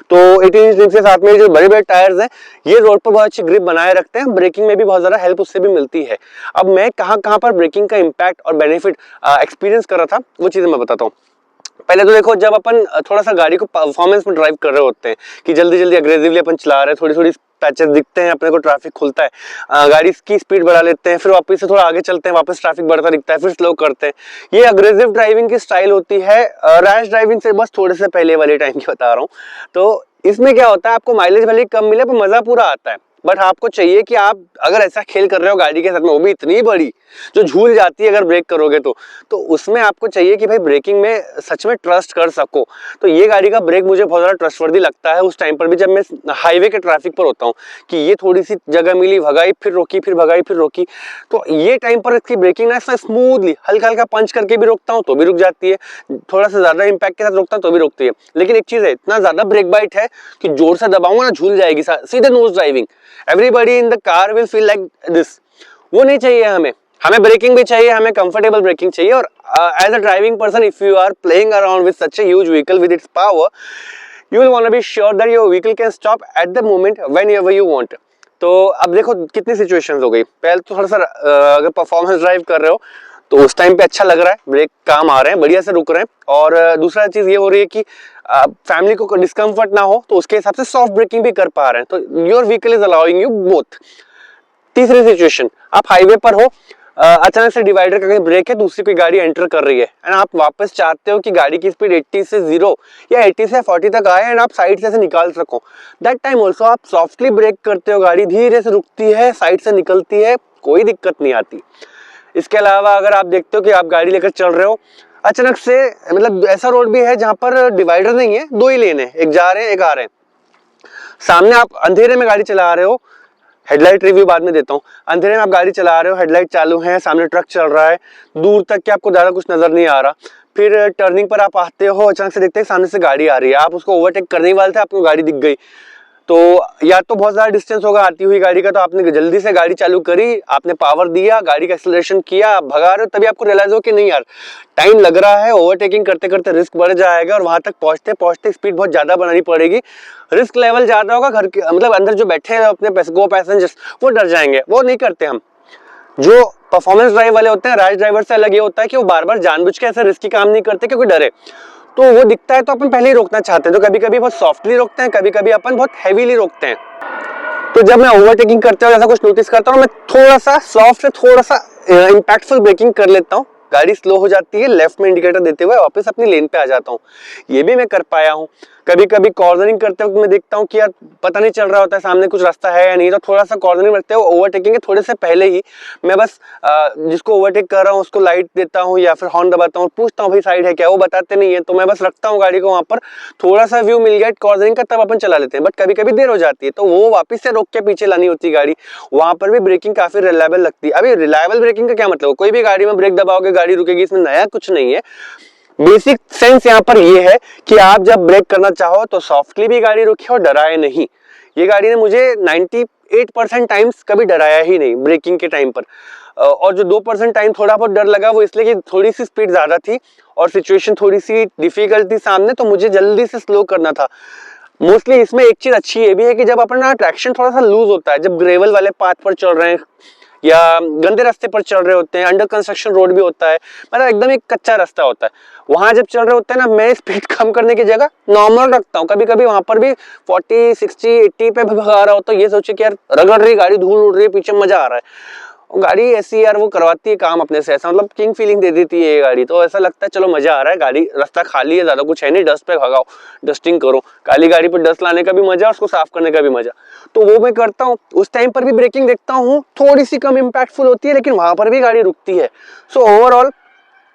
तो 18 इंच के साथ में जो बड़े बड़े टायर्स हैं ये रोड पर बहुत अच्छी ग्रिप बनाए रखते हैं, ब्रेकिंग में भी बहुत ज्यादा हेल्प उससे भी मिलती है। अब मैं कहां कहां पर ब्रेकिंग का इम्पैक्ट और बेनिफिट एक्सपीरियंस कर रहा था वो चीजें मैं बताता हूँ। पहले तो देखो, जब अपन थोड़ा सा गाड़ी को परफॉर्मेंस में ड्राइव कर रहे होते हैं कि जल्दी जल्दी अग्रेसिवली अपन चला रहे हैं, थोड़ी थोड़ी पैचेस दिखते हैं अपने को, ट्रैफिक खुलता है, गाड़ी की स्पीड बढ़ा लेते हैं, फिर वापस से थोड़ा आगे चलते हैं, वापस ट्रैफिक बढ़ता दिखता है, फिर स्लो करते हैं। ये अग्रेसिव ड्राइविंग की स्टाइल होती है। रैश ड्राइविंग से बस थोड़े से पहले वाले टाइम की बता रहा हूँ। तो इसमें क्या होता है, आपको माइलेज भले कम मिले पर मजा पूरा आता है। बट आपको चाहिए कि आप अगर ऐसा खेल कर रहे हो गाड़ी के साथ में, वो भी इतनी बड़ी जो झूल जाती है अगर ब्रेक करोगे तो उसमें आपको चाहिए कि भाई ब्रेकिंग में सच में ट्रस्ट कर सको। तो ये गाड़ी का ब्रेक मुझे बहुत ज़्यादा ट्रस्टवर्दी लगता है उस टाइम पर भी जब मैं हाईवे के ट्रैफिक पर होता हूँ, कि ये थोड़ी सी जगह मिली, भगाई फिर रोकी, फिर भगाई फिर रोकी, तो ये टाइम पर इसकी ब्रेकिंग ना स्मूथली हल्का हल्का पंच करके भी रोकता हूँ तो भी रुक जाती है, थोड़ा सा ज्यादा इम्पैक्ट के साथ रोकता हूँ तो भी रोकती है। लेकिन एक चीज है, इतना ज्यादा ब्रेक बाइट है कि जोर से दबाऊंगा ना झूल जाएगी, सीधे nose driving, everybody in the car will feel like this. वो नहीं चाहिए हमें ब्रेकिंग भी चाहिए, हमें कंफर्टेबल ब्रेकिंग चाहिए। और as a driving person, if you are playing around with such a huge vehicle with its power, you will want to be sure that your vehicle can stop at the moment whenever you want। तो अब देखो कितनी situations हो गई। पहले तो थोड़ा सा अगर परफॉर्मेंस ड्राइव कर रहे हो तो उस टाइम पे अच्छा लग रहा है, ब्रेक काम आ रहे हैं, बढ़िया से रुक रहे हैं। और दूसरा चीज ये हो रही है कि फैमिली को डिस्कम्फर्ट ना हो, तो उसके हिसाब से सॉफ्ट ब्रेकिंग भी कर पा रहे हैं, तो your vehicle is allowing you both. तीसरी सिचुएशन, आप हाईवे पर हो, अचानक से डिवाइडर का कहीं ब्रेक है, दूसरी कोई गाड़ी एंटर कर रही है एंड आप वापस चाहते हो कि गाड़ी की स्पीड 80 से 0 या 80 से 40 तक आए एंड आप साइड से निकाल सको। दैट टाइम ऑल्सो आप सॉफ्टली ब्रेक करते हो, गाड़ी धीरे से रुकती है, साइड से निकलती है, कोई दिक्कत नहीं आती। इसके अलावा अगर आप देखते हो कि आप गाड़ी लेकर चल रहे हो, अचानक से मतलब ऐसा रोड भी है जहां पर डिवाइडर नहीं है, 2 ही लेन है, एक जा रहे हैं एक आ रहे हैं, सामने आप अंधेरे में गाड़ी चला रहे हो, हेडलाइट रिव्यू बाद में देता हूँ। अंधेरे में आप गाड़ी चला रहे हो, हेडलाइट चालू है, सामने ट्रक चल रहा है, दूर तक के आपको ज़्यादा कुछ नजर नहीं आ रहा। फिर टर्निंग पर आप आते हो, अचानक से देखते हैं सामने से गाड़ी आ रही है, आप उसको ओवरटेक करने वाले थे, आपको गाड़ी दिख गई, तो या तो बहुत ज़्यादा डिस्टेंस होगा आती हुई गाड़ी का, तो आपने जल्दी से गाड़ी चालू करी, आपने पावर दिया, गाड़ी का एक्सेलरेशन किया, आप भगा रहे हो, तभी आपको रियलाइज हो कि नहीं यार टाइम लग रहा है, ओवरटेकिंग करते करते रिस्क बढ़ जाएगा और वहां तक पहुंचते पहुंचते स्पीड बहुत ज़्यादा बनानी पड़ेगी, रिस्क लेवल ज़्यादा होगा, घर के मतलब अंदर जो बैठे हैं अपने पैसेंजर्स वो डर जाएंगे, वो नहीं करते हम। जो परफॉर्मेंस ड्राइव वाले होते हैं, रैश ड्राइवर से अलग ये होता है कि वो बार बार जानबूझ के ऐसे रिस्की काम नहीं करते क्योंकि डरे, तो वो दिखता है तो अपन पहले ही रोकना चाहते हैं, तो कभी कभी बहुत सॉफ्टली रोकते हैं, कभी कभी अपन बहुत हैवीली रोकते हैं। तो जब मैं ओवरटेकिंग करते हुए ऐसा कुछ नोटिस करता हूँ, मैं थोड़ा सा सॉफ्ट से थोड़ा सा इम्पैक्टफुल ब्रेकिंग कर लेता हूँ, गाड़ी स्लो हो जाती है, लेफ्ट में इंडिकेटर देते हुए वापस अपनी लेन पे आ जाता हूँ, ये भी मैं कर पाया हूँ। कभी कभी कॉर्नरिंग करते वक्त मैं देखता हूँ कि यार पता नहीं चल रहा होता है सामने कुछ रास्ता है या नहीं, तो थोड़ा सा कॉर्नरिंग करते हुए ओवरटेकिंग के थोड़े से पहले ही मैं बस जिसको ओवरटेक कर रहा हूँ उसको लाइट देता हूँ या फिर हॉर्न दबाता हूँ, पूछता हूँ भाई साइड है क्या, वो बताते नहीं है, तो मैं बस रखता हूँ गाड़ी को वहां पर, थोड़ा सा व्यू मिल गया कॉर्नरिंग का तब अपन चला लेते हैं। बट कभी कभी देर हो जाती है तो वो वापस से रोक के पीछे लानी होती है गाड़ी, वहां पर भी ब्रेकिंग काफी रिलायबल लगती है। अभी रिलायबल ब्रेकिंग का क्या मतलब, कोई भी गाड़ी में ब्रेक दबाओगे गाड़ी रुकेगी, इसमें नया कुछ नहीं है। बेसिक सेंस यहाँ पर ये है कि आप जब ब्रेक करना चाहो तो सॉफ्टली भी गाड़ी रुके और डराए नहीं। ये गाड़ी ने मुझे 98% टाइम्स कभी डराया ही नहीं ब्रेकिंग के टाइम पर, और जो 2% टाइम थोड़ा बहुत डर लगा वो इसलिए कि थोड़ी सी स्पीड ज्यादा थी और सिचुएशन थोड़ी सी डिफिकल्ट थी सामने, तो मुझे जल्दी से स्लो करना था। मोस्टली इसमें एक चीज अच्छी ये भी है कि जब अपना ट्रैक्शन थोड़ा सा लूज होता है, जब ग्रेवल वाले पाथ पर चल रहे हैं या गंदे रास्ते पर चल रहे होते हैं, अंडर कंस्ट्रक्शन रोड भी होता है, मतलब एकदम एक कच्चा रास्ता होता है, वहां जब चल रहे होते हैं ना, मैं स्पीड कम करने की जगह नॉर्मल रखता हूँ। कभी कभी वहां पर भी 40, 60, 80 पे भगा रहा हो तो ये सोचे कि यार रगड़ रही गाड़ी, धूल उड़ रही है, पीछे मजा आ रहा है। गाड़ी ऐसी यार वो करवाती है काम अपने से, ऐसा मतलब किंग फीलिंग दे देती है ये गाड़ी, तो ऐसा लगता है चलो मजा आ रहा है, गाड़ी रास्ता खाली है, ज्यादा कुछ है नहीं, डस्ट पे भगाओ, डस्टिंग करो, काली गाड़ी पर डस्ट लाने का भी मजा, उसको साफ करने का भी मजा, तो वो मैं करता हूँ। उस टाइम पर भी ब्रेकिंग देखता हूँ, थोड़ी सी कम इम्पैक्टफुल होती है लेकिन वहां पर भी गाड़ी रुकती है। So overall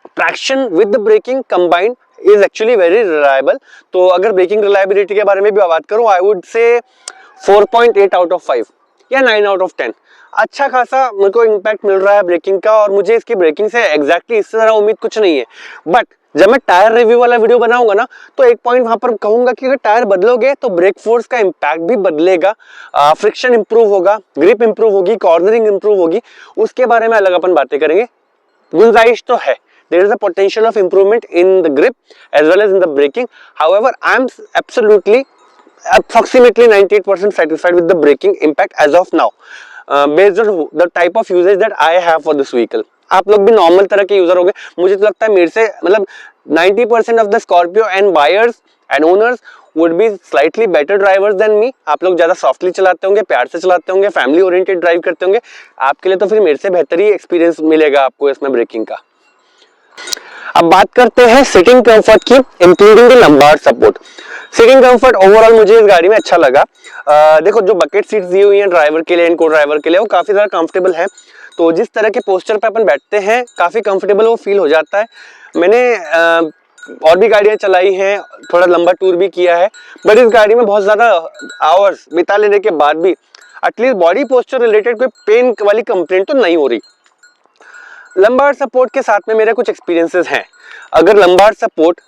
traction with the braking combined is actually very reliable. तो अगर ब्रेकिंग रिलायबिलिटी के बारे में भी बात करूं, I would say 4.8 out of 5 या 9 आउट ऑफ 10 अच्छा खासा मेरे को इम्पैक्ट मिल रहा है ब्रेकिंग का, और मुझे इसकी ब्रेकिंग से एग्जैक्टली इससे ज्यादा उम्मीद कुछ नहीं है। बट जब मैं टायर रिव्यू वाला वीडियो बनाऊंगा ना, तो एक पॉइंट वहां पर कहूंगा कि अगर टायर बदलोगे तो ब्रेक फोर्स का इम्पैक्ट भी बदलेगा, फ्रिक्शन इंप्रूव होगा, ग्रिप इंप्रूव होगी, कॉर्नरिंग इंप्रूव होगी, उसके बारे में अलग अपन बातें करेंगे। गुंजाइश तो है, there is a potential of improvement in the grip as well as in the braking. However, I am absolutely approximately 98% satisfied with the braking impact as of now, based on the type of usage that I have for this vehicle. आप लोग भी normal तरह के user होंगे, मुझे तो लगता है मेरे से मतलब 90% of the Scorpio and buyers and owners would be slightly better drivers than me. आप लोग ज्यादा सॉफ्टली चलाते होंगे, प्यार से चलाते होंगे, फैमिली ओरिएंटेड ड्राइव करते होंगे, आपके लिए तो फिर मेरे से बेहतर ही एक्सपीरियंस मिलेगा आपको इसमें ब्रेकिंग का। अब बात करते हैं सिटिंग कंफर्ट की, including the lumbar support. Seating comfort overall मुझे इस गाड़ी में अच्छा लगा। देखो जो बकेट सीट्स दी हुई हैं ड्राइवर के लिए एंड को ड्राइवर के लिए, वो काफी ज्यादा कंफर्टेबल है, तो जिस तरह के पोस्चर पे अपन बैठते हैं काफी कंफर्टेबल वो फील हो जाता है। मैंने और भी गाड़ियां चलाई हैं, थोड़ा लंबा टूर भी किया है, बट इस गाड़ी में बहुत ज्यादा आवर्स बिता लेने के बाद भी एटलीस्ट बॉडी पोस्चर रिलेटेड कोई पेन वाली कंप्लेंट तो नहीं हो रही। लंबार सपोर्ट के साथ में मेरे कुछ एक्सपीरियंसेस हैं। अगर लंबार सपोर्ट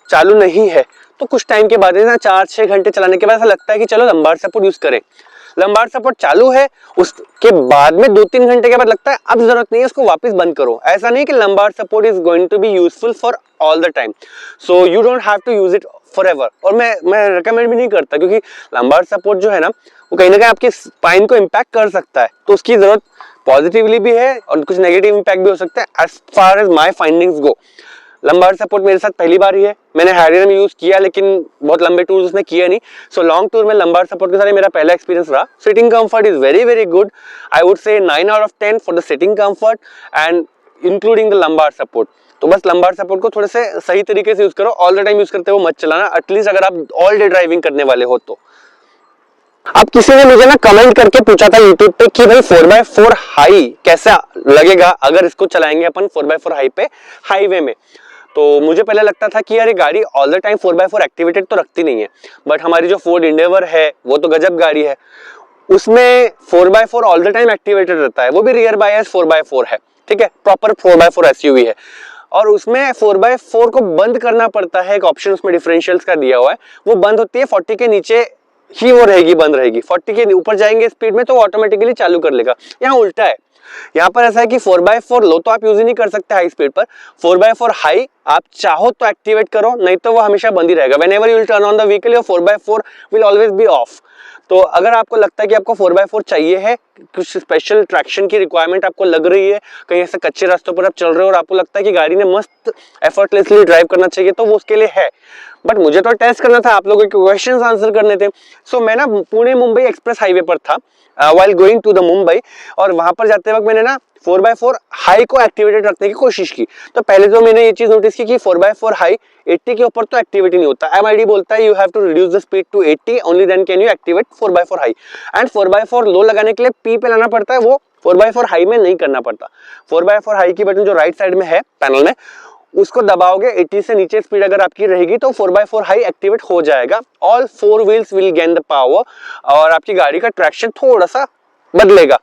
चालू नहीं है तो कुछ टाइम के बाद 4-6 घंटे चलाने के बाद ऐसा लगता है कि चलो लंबार सपोर्ट यूज करें। लंबार सपोर्ट चालू है, उसके बाद में 2-3 घंटे के बाद लगता है अब जरूरत नहीं है, उसको वापस बंद करो। ऐसा नहीं कि lumbar support is going to be useful for all the time, so you don't have to use it forever. और मैं रिकमेंड भी नहीं करता, क्योंकि लंबार सपोर्ट जो है ना वो कहीं ना कहीं आपके स्पाइन को इम्पैक्ट कर सकता है, तो उसकी जरूरत पॉजिटिवली भी है और कुछ नेगेटिव इम्पैक्ट भी हो सकता है। As far as my findings go, lumbar support मेरे साथ पहली बार ही है, मैंने हैरियर में यूज किया लेकिन बहुत लंबे टूर उसने किया नहीं, सो लॉन्ग टूर में लंबार सपोर्ट के साथ मेरा पहला एक्सपीरियंस रहा। Sitting comfort is very very good, I would say 9 out of 10 for the sitting comfort and including the lumbar support. तो बस लंबार सपोर्ट को थोड़े से सही तरीके से यूज करो, ऑल द टाइम यूज करते हो मत चलाना, एटलीस्ट अगर आप ऑल डे ड्राइविंग करने वाले हो तो। अब किसी ने मुझे ना कमेंट करके पूछा था यूट्यूब पे कि भाई 4x4 हाई कैसा लगेगा अगर इसको चलाएंगे अपन 4x4 हाई पे हाईवे में। तो मुझे पहले लगता था कि यार ये गाड़ी all the time 4x4 activated तो रखती नहीं है, बट हमारी जो फोर्ड इंडेवर है वो तो गजब गाड़ी है, उसमें 4x4 all the time activated रहता है, वो भी रियर बायस 4x4 है, ठीक है, प्रॉपर 4x4 एसयूवी है। और उसमें 4x4 को बंद करना पड़ता है, एक ऑप्शन उसमें डिफरेंशियल्स का दिया हुआ है, वो बंद होती है 40 के नीचे ही वो रहेगी, बंद रहेगी। 40 के ऊपर जाएंगे स्पीड में तो ऑटोमेटिकली चालू कर लेगा। यहाँ उल्टा है, यहाँ पर ऐसा है कि 4x4 लो तो आप यूज ही नहीं कर सकते हाई स्पीड पर, 4x4 हाई आप चाहो तो एक्टिवेट करो, नहीं तो वो हमेशा बंद ही रहेगा। Whenever you will turn on the vehicle your 4x4 will always be of. तो अगर आपको लगता है कि आपको 4x4 चाहिए है, कुछ स्पेशल ट्रैक्शन की रिक्वायरमेंट आपको लग रही है, कहीं ऐसे कच्चे रास्तों पर आप चल रहे हो और आपको लगता है कि गाड़ी ने मस्त एफर्टलेसली ड्राइव करना चाहिए, तो वो उसके लिए है। बट मुझे तो टेस्ट करना था, आप लोगों के क्वेश्चंस आंसर करने थे। सो मैं ना पुणे मुंबई एक्सप्रेस हाईवे पर था while going to the Mumbai, और वहां पर जाते वक्त मैंने ना 4x4 हाई को एक्टिवेटेड रखने की कोशिश की। तो पहले तो मैंने ये चीज नोटिस की कि 4x4 हाई 80 के ऊपर तो एक्टिवेट ही नहीं होता। एमआईडी बोलता है you have to reduce the speed to 80 only then can you activate 4x4 high. And 4x4 low लगाने के लिए पी पे लाना पड़ता है, वो 4x4 हाई में नहीं करना पड़ता। 4x4 हाई की बटन जो राइट साइड में है पैनल में, उसको दबाओगे 80 से नीचे स्पीड अगर आपकी रहेगी तो 4x4 हाई एक्टिवेट हो जाएगा। All 4 wheels will gain the power और आपकी गाड़ी का ट्रैक्शन थोड़ा सा बदलेगा।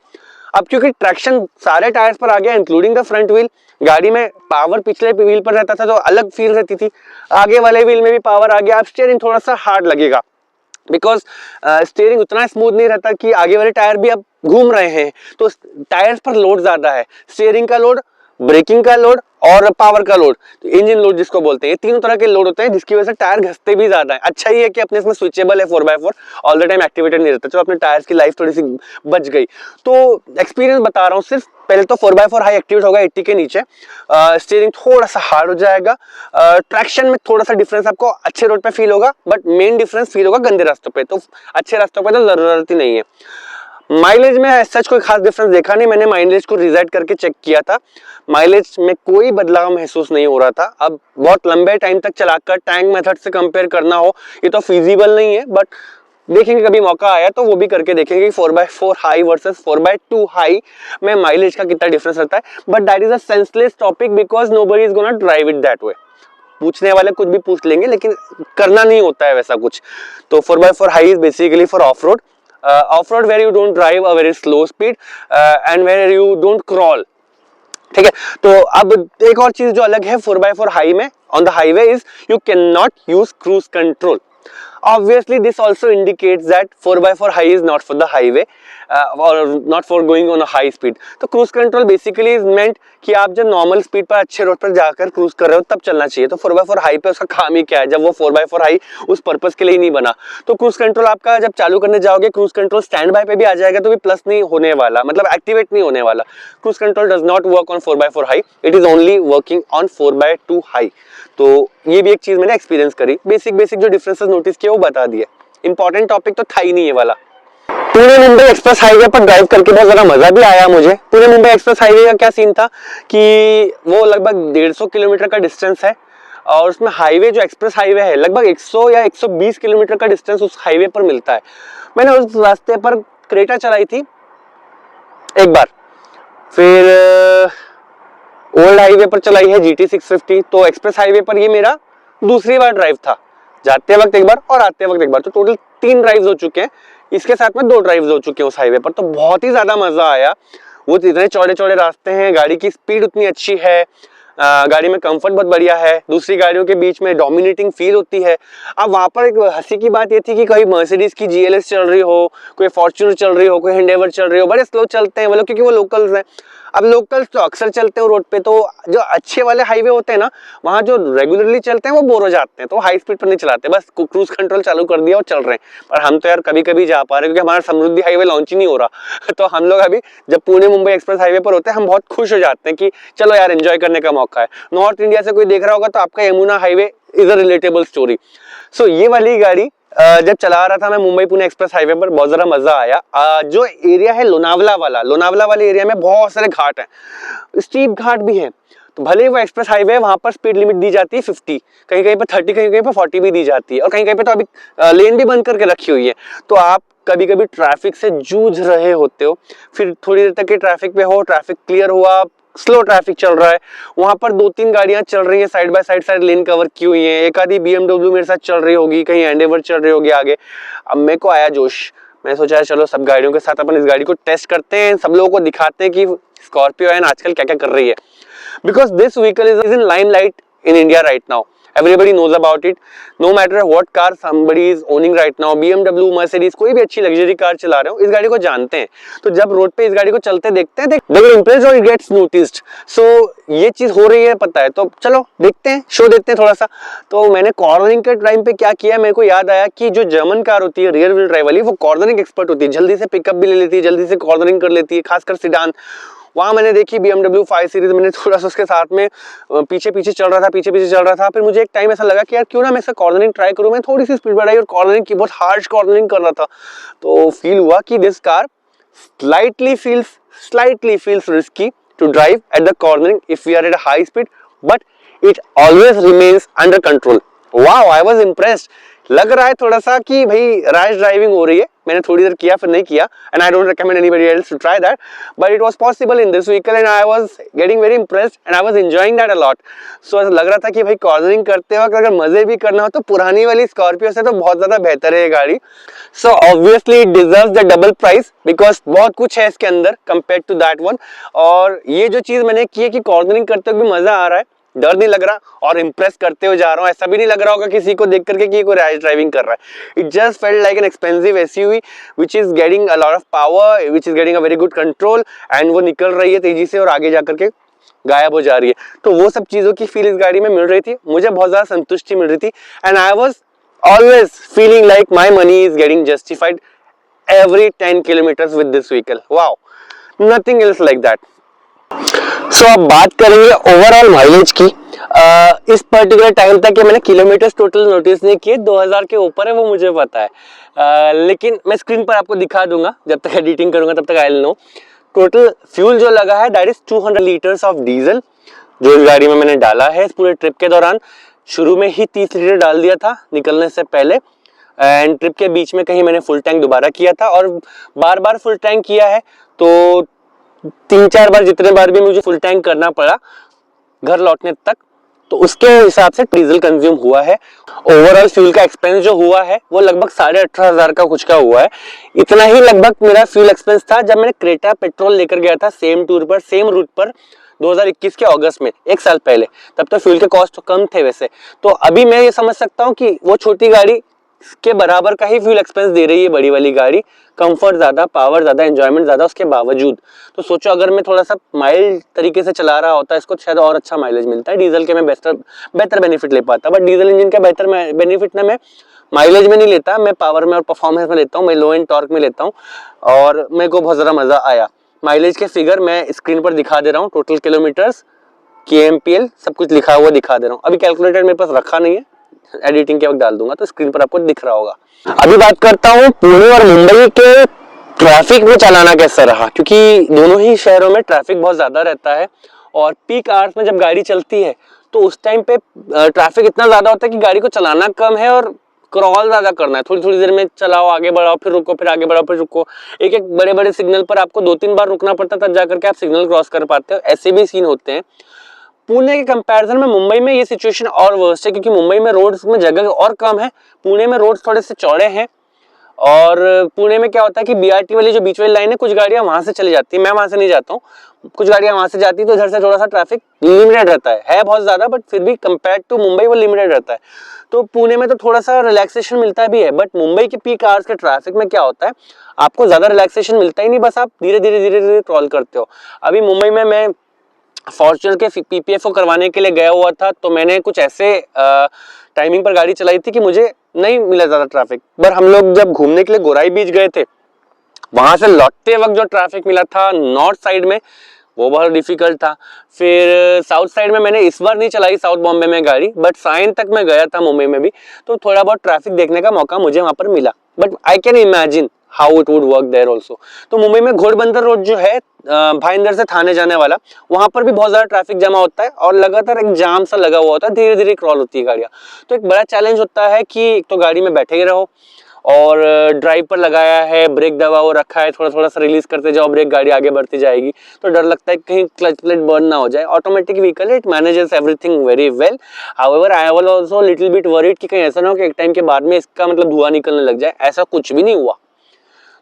अब क्योंकि ट्रैक्शन सारे टायर्स पर आ गया इंक्लूडिंग द फ्रंट व्हील, गाड़ी में पावर पिछले व्हील पर रहता था तो अलग फील रहती थी, आगे वाले व्हील में भी पावर आ गया। अब स्टीयरिंग थोड़ा सा हार्ड लगेगा बिकॉज स्टीयरिंग उतना स्मूथ नहीं रहता कि आगे वाले टायर भी अब घूम रहे हैं, तो टायर्स पर लोड ज्यादा है, स्टीयरिंग का लोड, ब्रेकिंग का लोड और पावर का लोड, तो इंजन लोड जिसको बोलते हैं, ये तीनों तरह के लोड होते हैं जिसकी वजह से टायर घसते भी ज्यादा है। अच्छा ही है कि अपने इसमें स्विचेबल है 4x4, all the time activated नहीं रहता, तो अपने टायर्स की लाइफ थोड़ी सी बच गई। तो एक्सपीरियंस बता रहा हूँ सिर्फ, पहले तो 4x4 हाई एक्टिवेट होगा 80 के नीचे, स्टीयरिंग थोड़ा सा हार्ड हो जाएगा, ट्रैक्शन में थोड़ा सा डिफरेंस आपको अच्छे रोड पे फील होगा, बट मेन डिफरेंस फील होगा गंदे रास्तों पे, तो अच्छे रास्तों पे तो जरूरत ही नहीं है। माइलेज में सच कोई खास डिफरेंस देखा नहीं, मैंने माइलेज को रिसेट करके चेक किया था, माइलेज में कोई बदलाव महसूस नहीं हो रहा था। अब बहुत लंबे टाइम तक चलाकर टैंक मेथड से कंपेयर करना हो ये तो फिजिबल नहीं है, बट देखेंगे कभी मौका आया तो वो भी करके देखेंगे 4x4 high versus 4x2 high में माइलेज का कितना डिफरेंस रहता है। But that is a senseless topic because nobody is gonna drive it that way. पूछने वाले कुछ भी पूछ लेंगे लेकिन करना नहीं होता है वैसा कुछ। तो 4x4 high is basically for of road, off-road where you don't drive a very slow speed and where you don't crawl, ठीक है। तो अब एक और चीज जो अलग है 4x4 हाई में on the highway is you can not use cruise control. Obviously this also indicates that 4x4 high is not for the highway or not for going on a high speed. तो cruise control basically is meant कि आप जब normal speed पर अच्छे road पर जाकर cruise कर रहे हो तब चलना चाहिए। तो 4x4 हाई पे उसका काम ही क्या है, जब वो 4x4 हाई उस पर्पस के लिए ही नहीं बना। तो क्रूज कंट्रोल आपका जब चालू करने जाओगे, क्रूज कंट्रोल स्टैंड बाय पे भी आ जाएगा तो भी प्लस नहीं होने वाला, मतलब एक्टिवेट नहीं होने वाला। Cruise control does not work on 4x4 high, it is only working on 4x2 high. तो ये भी एक चीज मैंने एक्सपीरियंस करी, बेसिक जो डिफरेंसेस नोटिस किए वो बता दिए। इंपॉर्टेंट टॉपिक तो था ही नहीं ये वाला। पुणे मुंबई एक्सप्रेस हाईवे पर ड्राइव करके बहुत ज्यादा मजा भी आया मुझे। पुणे मुंबई एक्सप्रेस हाईवे का क्या सीन था कि वो लगभग 150 किलोमीटर का डिस्टेंस है और उसमें हाईवे जो एक्सप्रेस हाईवे है लगभग 100 या 120 किलोमीटर का डिस्टेंस उस हाईवे पर मिलता है। मैंने उस रास्ते पर क्रेटा चलाई थी एक बार, फिर ओल्ड हाईवे पर चलाई है GT 650। तो एक्सप्रेस हाईवे पर ये मेरा दूसरी बार ड्राइव था, जाते वक्त एक बार और आते वक्त एक बार, तो टोटल 3 ड्राइव्स हो चुके हैं। इसके साथ में 2 ड्राइव्स हो चुके हैं उस हाईवे पर, तो बहुत ही ज्यादा मजा आया। वो इतने चौड़े चौड़े रास्ते हैं, गाड़ी की स्पीड उतनी अच्छी है, गाड़ी में कंफर्ट बहुत बढ़िया है, दूसरी गाड़ियों के बीच में डोमिनेटिंग फील होती है। अब वहां पर एक हंसी की बात ये थी कि कोई मर्सिडीज की GLS चल रही हो, कोई फॉर्च्यूनर चल रही हो, कोई हिंडेवर चल रही हो, बड़े स्लो चलते हैं वो लोग क्योंकि वो लोकल्स हैं। अब लोकल्स तो अक्सर चलते हैं रोड पे, तो जो अच्छे वाले हाईवे होते हैं ना वहाँ जो रेगुलरली चलते हैं वो बोर हो जाते हैं, तो हाई स्पीड पर नहीं चलाते, बस क्रूज कंट्रोल चालू कर दिया और चल रहे हैं। पर हम तो यार कभी कभी जा पा रहे हैं क्योंकि हमारा समृद्धि हाईवे लॉन्च ही नहीं हो रहा तो हम लोग अभी जब पुणे मुंबई एक्सप्रेस हाईवे पर होते हैं हम बहुत खुश हो जाते हैं कि चलो यार एंजॉय करने का मौका है। नॉर्थ इंडिया से कोई देख रहा होगा तो आपका Yamuna highway is a relatable story. So ये वाली गाड़ी जब चला रहा था मैं मुंबई पुणे एक्सप्रेस हाईवे पर, बहुत ज्यादा मजा आया। जो एरिया है लोनावला वाले एरिया में बहुत सारे घाट हैं, स्टीप घाट भी हैं। तो भले ही वो एक्सप्रेस हाईवे है, वहां पर स्पीड लिमिट दी जाती है 50, कहीं कहीं पर 30, कहीं कहीं पर 40 भी दी जाती है, और कहीं कहीं पे तो अभी लेन भी बंद करके रखी हुई है। तो आप कभी कभी ट्रैफिक से जूझ रहे होते हो, फिर थोड़ी देर तक के ट्रैफिक पे हो, ट्रैफिक क्लियर हुआ, स्लो ट्रैफिक चल रहा है, वहां पर 2-3 गाड़ियां चल रही हैं side by side lane cover की हुई हैं, एक आधी BMW मेरे साथ चल रही होगी, कहीं एंडेवर चल रही होगी आगे। अब मेरे को आया जोश, मैं सोचा चलो सब गाड़ियों के साथ अपन इस गाड़ी को टेस्ट करते हैं, सब लोगों को दिखाते हैं कि स्कॉर्पियो एन आजकल क्या क्या कर रही है, because this vehicle is in limelight in India right now. Everybody knows about it. No matter what car somebody is owning right now, BMW, Mercedes, कोई भी अच्छी लग्जरी कार चला रहे हो, इस गाड़ी को जानते हैं. तो जब रोड पे इस गाड़ी को चलते देखते हैं, they will impress or it gets noticed. So ये चीज हो रही है पता है, तो चलो देखते हैं, शो देखते हैं थोड़ा सा. तो मैंने कॉर्नरिंग के टाइम पे क्या किया, मेरे को याद आया कि जो जर्मन कार होती है रियर व्हील ड्राइव वाली, वो कॉर्नरिंग एक्सपर्ट होती है, जल्दी से पिकअप भी ले लेती है, जल्दी से कॉर्नरिंग कर लेती है, खासकर सीडान. वहां मैंने देखी BMW 5 सीरीज, मैंने थोड़ा सा उसके साथ में पीछे पीछे चल रहा था. फिर मुझे एक टाइम ऐसा लगा कि यार क्यों ना मैं इसका कॉर्नरिंग ट्राई करूं. मैं थोड़ी सी स्पीड बढ़ाई और कॉर्नरिंग की, बहुत हार्श कॉर्नरिंग कर रहा था. तो फील हुआ कि this car slightly feels risky to drive at the cornering if we are at a high speed, but it always remains under control. Wow, I was impressed. लग रहा है थोड़ा सा कि भाई रैश ड्राइविंग हो रही है. मैंने थोड़ी देर किया फिर नहीं किया, and I don't recommend anybody else to try that, but it was possible in this vehicle and I was getting very impressed and I was enjoying that a lot. So ऐसा लग रहा था कि भाई कॉर्नरिंग करते वक्त अगर मजे भी करना हो तो पुरानी वाली स्कॉर्पियो से तो बहुत ज्यादा बेहतर है ये गाड़ी. So obviously it deserves the double price because बहुत कुछ है इसके अंदर कंपेयर टू दैट वन. और ये जो चीज मैंने की है कि कॉर्नरिंग करते हुए भी मजा आ रहा है, डर नहीं लग रहा और इंप्रेस करते हुए जा रहा हूँ. ऐसा भी नहीं लग रहा होगा किसी को देख करके कि कोई रैश ड्राइविंग कर रहा है. It just felt like an expensive SUV which is getting a lot of power, which is getting a very good control, and वो निकल रही है तेजी से और आगे जाकर के गायब हो जा रही है. तो वो सब चीजों की फील इस गाड़ी में मिल रही थी, मुझे बहुत ज्यादा संतुष्टि मिल रही थी, and I was always feeling like my money is getting justified every 10 kilometers with this vehicle. Wow, nothing else like that. So अब बात करेंगे ओवरऑल माइलेज की. इस पर्टिकुलर टाइम तक मैंने किलोमीटर्स टोटल नोटिस नहीं किए, 2000 के ऊपर है वो मुझे पता है. लेकिन मैं स्क्रीन पर आपको दिखा दूंगा, जब तक एडिटिंग करूंगा तब तक I will know. Total fuel जो लगा है that is 200 litres of diesel जो इस गाड़ी में मैंने डाला है इस पूरे ट्रिप के दौरान. शुरू में ही 30 लीटर डाल दिया था निकलने से पहले, एंड ट्रिप के बीच में कहीं मैंने फुल टैंक दोबारा किया था और बार बार फुल टैंक किया है. तो 3-4 बार, जितने बार भी मुझे फुल टैंक करना पड़ा घर लौटने तक, तो उसके हिसाब से डीजल कंज्यूम हुआ है. ओवरऑल फ्यूल का एक्सपेंस जो हुआ है वो लगभग 18,500 का कुछ का हुआ है. इतना ही लगभग मेरा फ्यूल एक्सपेंस था जब मैंने क्रेटा पेट्रोल लेकर गया था सेम टूर पर, सेम रूट पर 2021 के अगस्त में, एक साल पहले. तब तो फ्यूल के कॉस्ट कम थे वैसे. तो अभी मैं ये समझ सकता हूँ कि वो छोटी गाड़ी के बराबर का ही फ्यूल एक्सपेंस दे रही है बड़ी वाली गाड़ी. कंफर्ट ज्यादा, पावर ज्यादा, एंजॉयमेंट ज्यादा उसके बावजूद. तो सोचो अगर मैं थोड़ा सा माइल्ड तरीके से चला रहा होता इसको, शायद और अच्छा माइलेज मिलता है. डीजल के मैं बेहतर बेनिफिट ले पाता, बट डीजल इंजन का बेहतर बेनिफिट ना मैं माइलेज में नहीं लेता, मैं पावर में और परफॉर्मेंस में लेता हूँ, मैं लो एंड टॉर्क में लेता हूँ, और मेरे को बहुत ज्यादा मजा आया. माइलेज के फिगर मैं स्क्रीन पर दिखा दे रहा हूँ, टोटल किलोमीटर्स, KMPL सब कुछ लिखा हुआ दिखा दे रहा हूँ. अभी कैलकुलेटर मेरे पास रखा नहीं है, एडिटिंग के वक्त डाल दूंगा तो स्क्रीन पर आपको दिख रहा होगा. अभी बात करता हूँ पुणे और मुंबई के ट्रैफिक में चलाना कैसा रहा, क्योंकि दोनों ही शहरों में ट्रैफिक बहुत ज्यादा रहता है और पीक आवर्स में जब गाड़ी चलती है तो उस टाइम पे ट्रैफिक इतना ज्यादा होता है कि गाड़ी को चलाना कम है और क्रॉल ज्यादा करना है. थोड़ी थोड़ी देर में चलाओ, आगे बढ़ाओ, फिर रुको, फिर आगे बढ़ाओ, फिर रुको. एक एक बड़े बड़े सिग्नल पर आपको 2-3 बार रुकना पड़ता है तब जाकर के आप सिग्नल क्रॉस कर पाते हो. ऐसे भी सीन होते हैं. पुणे के कंपैरिजन में मुंबई में ये सिचुएशन और वर्स्ट है, क्योंकि मुंबई में रोड्स में जगह और कम है, पुणे में रोड्स थोड़े से चौड़े हैं. और पुणे में क्या होता है कि BRT वाली जो बीच वाली लाइन है, कुछ गाड़ियां वहां से चली जाती है, मैं वहां से नहीं जाता हूँ, कुछ गाड़ियां वहां से जाती है, तो इधर से थोड़ा सा ट्रैफिक लिमिटेड रहता है बहुत ज्यादा, बट फिर भी कंपेयर टू मुंबई वो लिमिटेड रहता है. तो पुणे में तो थोड़ा सा रिलैक्सेशन मिलता भी है, बट मुंबई के पीक आवर्स के ट्रैफिक में क्या होता है, आपको ज्यादा रिलैक्सेशन मिलता ही नहीं, बस आप धीरे धीरे क्रॉल करते हो. अभी मुंबई में मैं फॉर्च्यूनर के PPFO करवाने के लिए गया हुआ था, तो मैंने कुछ ऐसे टाइमिंग पर गाड़ी चलाई थी कि मुझे नहीं मिला ज्यादा ट्रैफिक. पर हम लोग जब घूमने के लिए गोराई बीच गए थे, वहां से लौटते वक्त जो ट्रैफिक मिला था नॉर्थ साइड में वो बहुत डिफिकल्ट था. फिर साउथ साइड में मैंने इस बार नहीं चलाई साउथ बॉम्बे में गाड़ी, बट साइन तक मैं गया था मुंबई में भी, तो थोड़ा बहुत ट्रैफिक देखने का मौका मुझे वहां पर मिला. But I can imagine how it would work there also. तो मुंबई में घोड़बंदर रोड जो है भाईंदर से थाने जाने वाला, वहां पर भी बहुत ज्यादा ट्रैफिक जमा होता है और लगातार एक जाम सा लगा हुआ होता है, धीरे धीरे क्रॉल होती है गाड़ियां. तो एक बड़ा चैलेंज होता है कि एक तो गाड़ी में बैठे ही रहो, और ड्राइव पर लगाया है, ब्रेक दबा हुआ रखा है, थोड़ा थोड़ा सा रिलीज करते जाओ, ब्रेक गाड़ी आगे बढ़ती जाएगी, तो डर लगता है कहीं क्लच प्लेट बर्न ना हो जाए. ऑटोमेटिक व्हीकल है, it manages everything very well. However I was also little bit worried कि कहीं ऐसा ना हो कि एक टाइम के बाद में इसका मतलब धुआं निकलने लग जाए. ऐसा कुछ भी नहीं हुआ.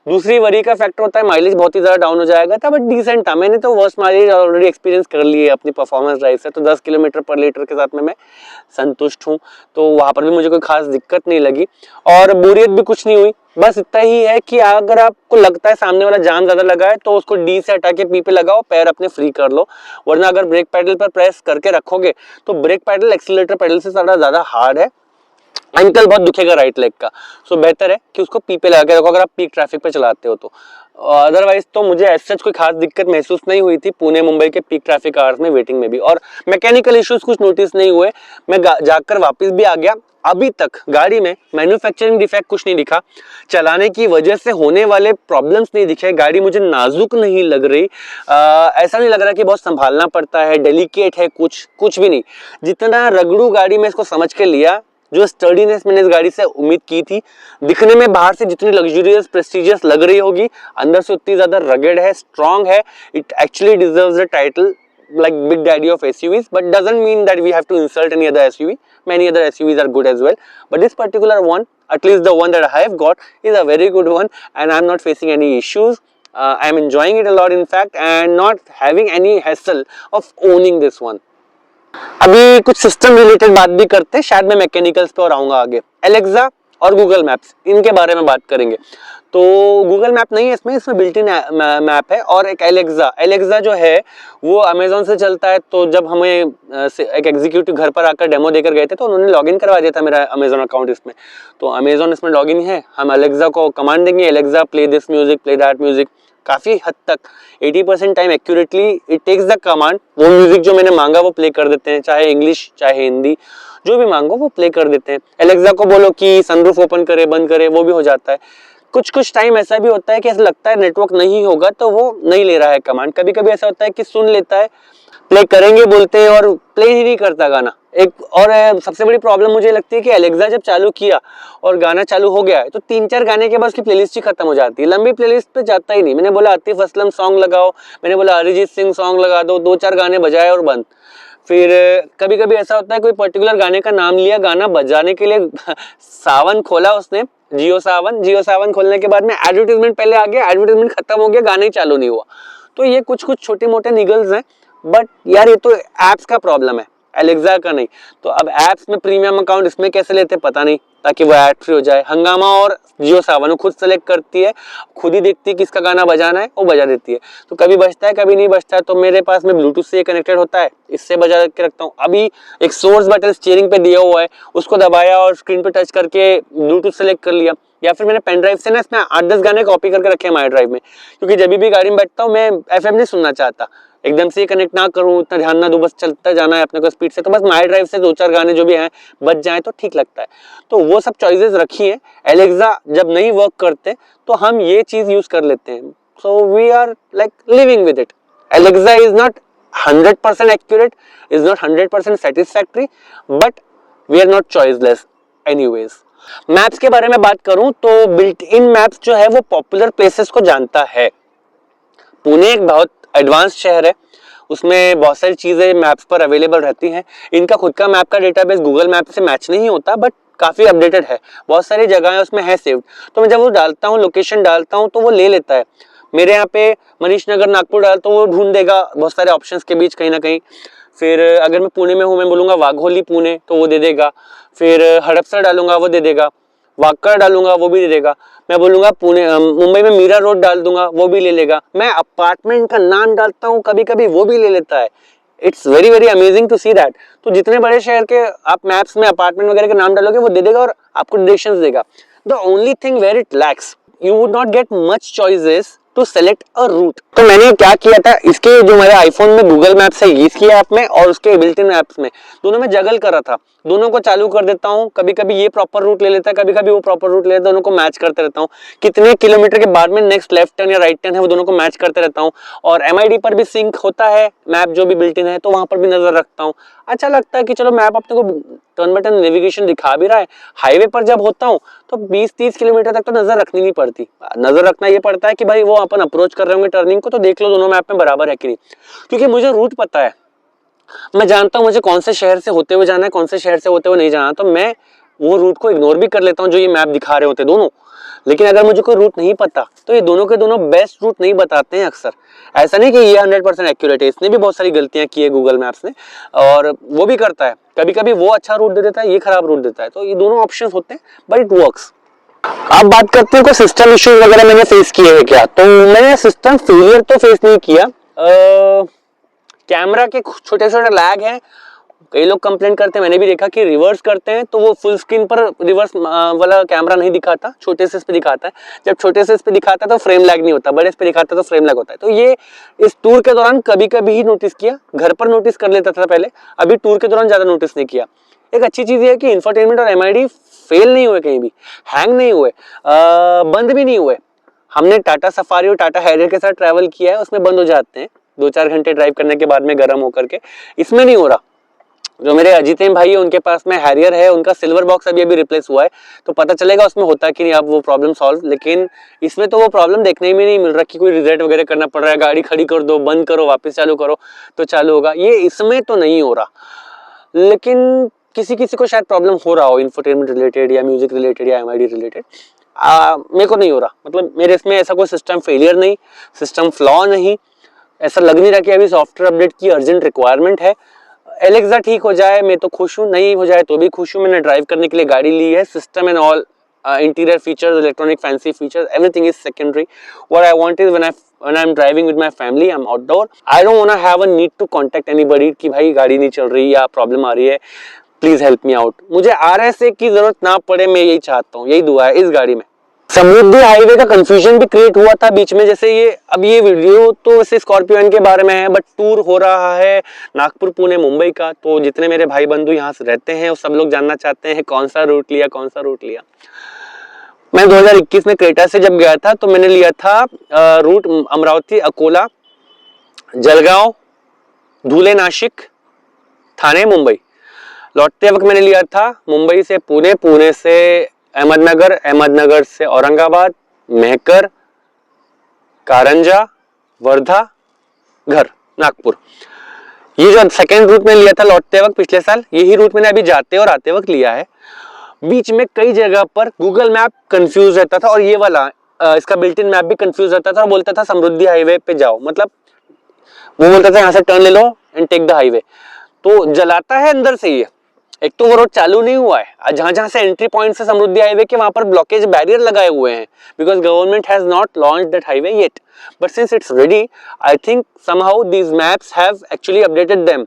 दूसरी वरी का फैक्टर होता है माइलेज बहुत ही ज्यादा डाउन हो जाएगा था, बट डिसेंट था। मैंने तो वर्स्ट माइलेज ऑलरेडी एक्सपीरियंस कर ली है अपनी परफॉर्मेंस ड्राइव से, तो 10 किलोमीटर पर लीटर के साथ में मैं संतुष्ट हूँ। तो वहां पर भी मुझे कोई खास दिक्कत नहीं लगी और बोरियत भी कुछ नहीं हुई। बस इतना ही है कि अगर आपको लगता है सामने वाला जाम ज्यादा लगा है तो उसको डी से हटा के पी पे लगाओ, पैर अपने फ्री कर लो, वरना अगर ब्रेक पैडल पर प्रेस करके रखोगे तो ब्रेक पैडल एक्सीलरेटर पैडल से ज्यादा हार्ड है, एंकल बहुत दुखेगा राइट लेग का। सो बेहतर है कि उसको पी पे लगा के रखो अगर आप पीक ट्रैफिक पे चलाते हो तो। अदरवाइज तो मुझे एज सच कोई खास दिक्कत महसूस नहीं हुई थी पुणे मुंबई के पीक ट्रैफिक आवर्स में वेटिंग में भी, और मैकेनिकल इश्यूज कुछ नोटिस नहीं हुए। मैं जाकर वापस भी आ गया, अभी तक गाड़ी में मैन्युफैक्चरिंग डिफेक्ट कुछ नहीं दिखा, चलाने की वजह से होने वाले प्रॉब्लम्स नहीं दिखे, गाड़ी मुझे नाजुक नहीं लग रही, ऐसा नहीं लग रहा कि बहुत संभालना पड़ता है, डेलिकेट है, कुछ भी नहीं। जितना रगड़ू गाड़ी में इसको समझ के लिया, जो स्टर्डीनेस मैंने इस गाड़ी से उम्मीद की थी, दिखने में बाहर से जितनी लग्जरियस प्रेस्टिजियस लग रही होगी, अंदर से उतनी ज्यादा रगेड है, स्ट्रांग है। It actually deserves the title like big daddy of SUVs, but doesn't mean that we have to insult any other SUV. Many other SUVs are good as well, but this particular one, at least the one that I have got, is a very good one and I'm not facing any issues. I'm enjoying it a lot in fact and not having any hassle of owning this one. अभी कुछ system related बात भी करते हैं, शायद मैं mechanicals पे और आऊंगा आगे। एलेक्सा और गूगल मैप्स, इनके बारे में बात करेंगे। तो गूगल मैप नहीं है इसमें बिल्ट इन मैप है, और एक एलेक्सा जो है वो अमेजोन से चलता है। तो जब हमें एक एग्जीक्यूटिव घर पर आकर डेमो देकर गए थे तो उन्होंने लॉगिन करवा दिया था मेरा अमेजोन अकाउंट इसमें। तो अमेजोन इसमें लॉगिन है, हम एलेक्सा को कमांड देंगे, Alexa play this music, play that music. काफी हद तक 80% time accurately it takes the command, वो म्यूजिक जो मैंने मांगा वो प्ले कर देते हैं, चाहे इंग्लिश चाहे हिंदी, जो भी मांगो वो प्ले कर देते हैं। एलेक्सा को बोलो कि सनरूफ ओपन करे बंद करे, वो भी हो जाता है। कुछ टाइम ऐसा भी होता है कि ऐसा लगता है नेटवर्क नहीं होगा तो वो नहीं ले रहा है कमांड, कभी कभी ऐसा होता है कि सुन लेता है, प्ले करेंगे बोलते हैं और प्ले ही नहीं करता गाना। एक और सबसे बड़ी प्रॉब्लम मुझे लगती है कि एलेक्सा जब चालू किया और गाना चालू हो गया है तो 3-4 गाने के बाद उसकी प्लेलिस्ट ही खत्म हो जाती है, लंबी प्लेलिस्ट पे जाता ही नहीं। मैंने बोला आतिफ असलम सॉन्ग लगाओ, मैंने बोला अरिजीत सिंह सॉन्ग लगा दो, 2-4 गाने बजाए और बंद। फिर कभी कभी ऐसा होता है कोई पर्टिकुलर गाने का नाम लिया, गाना बजाने के लिए सावन खोला उसने, जियो सावन खोलने के बाद में एडवर्टाइजमेंट पहले आ गया, एडवर्टाइजमेंट खत्म हो गया, गाना ही चालू नहीं हुआ। तो ये कुछ छोटे मोटे निगल्स हैं, बट यार ये तो एप्स का प्रॉब्लम है, एलेक्सा का नहीं। तो अब एप्स में प्रीमियम अकाउंट इसमें कैसे लेते पता नहीं, ताकि वो एड फ्री हो जाए। हंगामा और जियो सावन खुद सेलेक्ट करती है, खुद ही देखती है किसका गाना बजाना है, वो बजा देती है। तो कभी बजता है कभी नहीं बजता है, तो मेरे पास में ब्लूटूथ से कनेक्टेड होता है, इससे बजा के रखता हूँ। अभी एक सोर्स बटन स्टीयरिंग पे दिया हुआ है, उसको दबाया और स्क्रीन पे टच करके ब्लूटूथ सेलेक्ट कर लिया, या फिर मैंने पेन ड्राइव से ना इसमें 8-10 गाने कॉपी करके रखे हैं माई ड्राइव में, क्योंकि जब भी गाड़ी में बैठता हूँ मैं FM नहीं सुनना चाहता, एकदम से कनेक्ट ना करूँ, इतना ध्यान ना दूं, बस चलता जाना है अपने को स्पीड से, तो बस माई ड्राइव से 2-4 गाने जो भी हैं बच जाएं तो ठीक लगता है। तो वो सब चॉइसेस रखी हैं। एलेक्सा जब नहीं वर्क करते तो हम ये चीज यूज कर लेते हैं, so we are like living with it. Alexa is not 100% accurate, is not 100% satisfactory, but we are not choiceless anyways. Maps के बारे में बात करूं तो बिल्ट इन मैप्स जो है वो पॉपुलर प्लेसेस को जानता है। पुणे एक बहुत एडवांस शहर है, उसमें बहुत सारी चीजें मैप्स पर अवेलेबल रहती हैं। इनका खुद का मैप का डेटाबेस गूगल मैप से मैच नहीं होता, बट काफी अपडेटेड है, बहुत सारी जगहें उसमें है सेव्ड। तो मैं जब वो डालता हूँ, लोकेशन डालता हूँ, तो वो ले लेता है। मेरे यहाँ पे मनीष नगर नागपुर डाल तो वो ढूंढ देगा बहुत सारे ऑप्शंस के बीच कहीं ना कहीं। फिर अगर मैं पुणे में हूँ, मैं बोलूंगा वाघोली पुणे, तो वो दे देगा। फिर हड़पसर डालूंगा वो दे देगा, वाकड़ डालूंगा वो भी दे देगा। मैं बोलूंगा पुणे मुंबई में मीरा रोड डाल दूंगा वो भी ले लेगा। मैं अपार्टमेंट का नाम डालता हूँ कभी कभी, वो भी ले लेता है। It's very very amazing to see that. तो जितने बड़े शहर के आप मैप्स में अपार्टमेंट वगैरह के नाम डालोगे वो दे देगा और आपको डायरेक्शंस देगा। The only thing where it lacks, you would not get much choices to select a route. तो मैंने क्या किया था, इसके जो मेरे आईफोन में गूगल मैप्स है इसकी ऐप में और उसके बिल्ट इन ऐप्स में, दोनों में जगल कर रहा था। दोनों को चालू कर देता हूँ, कभी कभी ये प्रॉपर रूट ले लेता है, कभी कभी वो प्रॉपर रूट ले लेता है, दोनों को मैच करते रहता हूँ। कितने किलोमीटर के बाद में नेक्स्ट लेफ्ट टर्न या राइट टर्न है वो दोनों को मैच करते रहता हूँ। और MID पर भी सिंक होता है मैप जो भी बिल्ट इन है, तो वहां पर भी नजर रखता हूँ। अच्छा लगता है कि चलो मैप अपने को टर्न बाय टर्न नेविगेशन दिखा भी रहा है। हाईवे पर जब होता हूँ तो 20-30 किलोमीटर तक तो नजर रखनी नहीं पड़ती, नजर रखना ये पड़ता है कि भाई वो अपन अप्रोच कर रहे होंगे टर्निंग को, तो देख लो दोनों मैप में बराबर है कि नहीं, क्योंकि मुझे रूट पता है। मैं जानता हूं मुझे कौन से शहर से होते हुए जाना है, कौन से शहर से होते हुए नहीं जाना, तो मैं वो रूट को इग्नोर भी कर लेता हूं जो ये मैप दिखा रहे होते दोनों। लेकिन अगर मुझे कोई रूट नहीं पता तो ये दोनों के दोनों बेस्ट रूट नहीं बताते हैं अक्सर। ऐसा नहीं कि ये 100% एक्यूरेट है, इसने भी बहुत सारी गलतियां की है गूगल मैप्स ने, और वो भी करता है कभी कभी वो अच्छा रूट दे देता है, ये खराब रूट देता है। तो ये दोनों ऑप्शन होते हैं बट इट वर्क्स। अब बात करते हैं कोई सिस्टम इश्यूज वगैरह मैंने फेस किए हैं क्या। तो मैंने सिस्टम फेलियर तो फेस नहीं किया, कैमरा के छोटे छोटे लैग हैं, कई लोग कंप्लेंट करते हैं, मैंने भी देखा कि रिवर्स करते हैं तो वो फुल स्क्रीन पर रिवर्स वाला कैमरा नहीं दिखाता, छोटे से पे दिखाता है। जब छोटे से पे दिखाता है तो फ्रेम लैग नहीं होता, बड़े पे दिखाता है तो फ्रेम लैग होता है। तो ये इस टूर के दौरान कभी कभी ही नोटिस किया, घर पर नोटिस कर लेता था पहले, अभी टूर के दौरान ज्यादा नोटिस नहीं किया। एक अच्छी चीज ये है कि इंफोटेनमेंट और एमआईडी फेल नहीं हुए, कहीं भी हैंग नहीं हुए, बंद भी नहीं हुए। हमने टाटा सफारी और टाटा हैरियर के साथ ट्रैवल किया है, उसमें बंद हो जाते हैं 2-4 घंटे ड्राइव करने के बाद में गर्म होकर के, इसमें नहीं हो रहा। जो मेरे अजीतेम भाई है उनके पास में हैरियर है, उनका सिल्वर बॉक्स अभी रिप्लेस हुआ है, तो पता चलेगा उसमें होता कि नहीं अब वो प्रॉब्लम सॉल्व। लेकिन इसमें तो वो प्रॉब्लम देखने में नहीं मिल रहा कि कोई रिजेक्ट वगैरह करना पड़ रहा है, गाड़ी खड़ी कर दो, बंद करो, वापस चालू करो तो चालू होगा, ये इसमें तो नहीं हो रहा। लेकिन किसी किसी को शायद प्रॉब्लम हो रहा हो इंफोटेनमेंट रिलेटेड या म्यूजिक रिलेटेड या एमआईडी रिलेटेड, मेरे को नहीं हो रहा। मतलब मेरे इसमें ऐसा कोई सिस्टम फेलियर नहीं, सिस्टम फ्लॉ नहीं, ऐसा लग नहीं रहा कि अभी सॉफ्टवेयर अपडेट की अर्जेंट रिक्वायरमेंट है। एलेक्सा ठीक हो जाए मैं तो खुश हूँ, नहीं हो जाए तो भी खुश हूँ। मैंने ड्राइव करने के लिए गाड़ी ली है, system and all interior features, electronic fancy features, everything is secondary. What I want is when I'm driving with my family, I'm outdoor, I don't want to have a need to contact anybody कि भाई गाड़ी नहीं चल रही या problem आ रही है, please help me out. मुझे RSA की जरूरत ना पड़े, मैं यही चाहता हूँ, यही दुआ है इस गाड़ी में। समृद्धि हाईवे का कंफ्यूजन भी क्रिएट हुआ था बीच में, जैसे ये अब ये वीडियो तो वैसे स्कॉर्पियो के बारे में है, बट टूर हो रहा है नागपुर पुणे मुंबई का, तो जितने मेरे भाई बंधु यहाँ से रहते हैं वो सब लोग जानना चाहते हैं कौन सा रूट लिया, कौन सा रूट लिया। मैं 2021 में क्रेटा से जब गया था तो मैंने लिया था रूट अमरावती, अकोला, जलगांव, धुले, नासिक, थाने, मुंबई। लौटते वक्त मैंने लिया था मुंबई से पुणे, पुणे से अहमदनगर, अहमदनगर से औरंगाबाद, मेहकर, कारंजा, वर्धा, घर, नागपुर। ये जो सेकेंड रूट में लिया था लौटते वक्त पिछले साल, यही रूट मैंने अभी जाते और आते वक्त लिया है। बीच में कई जगह पर गूगल मैप कंफ्यूज रहता था और ये वाला इसका बिल्ट इन मैप भी कंफ्यूज रहता था और बोलता था समृद्धि हाईवे पे जाओ, मतलब वो बोलता था यहाँ से टर्न ले लो एंड टेक द हाईवे। तो जलाता है अंदर से ये, एक तो वो रोड चालू नहीं हुआ है, जहां जहां से एंट्री पॉइंट से समृद्धि हाईवे के वहां पर ब्लॉकेज बैरियर लगाए हुए हैं, because government has not launch that highway yet, but since it's ready I think somehow these maps have actually updated them.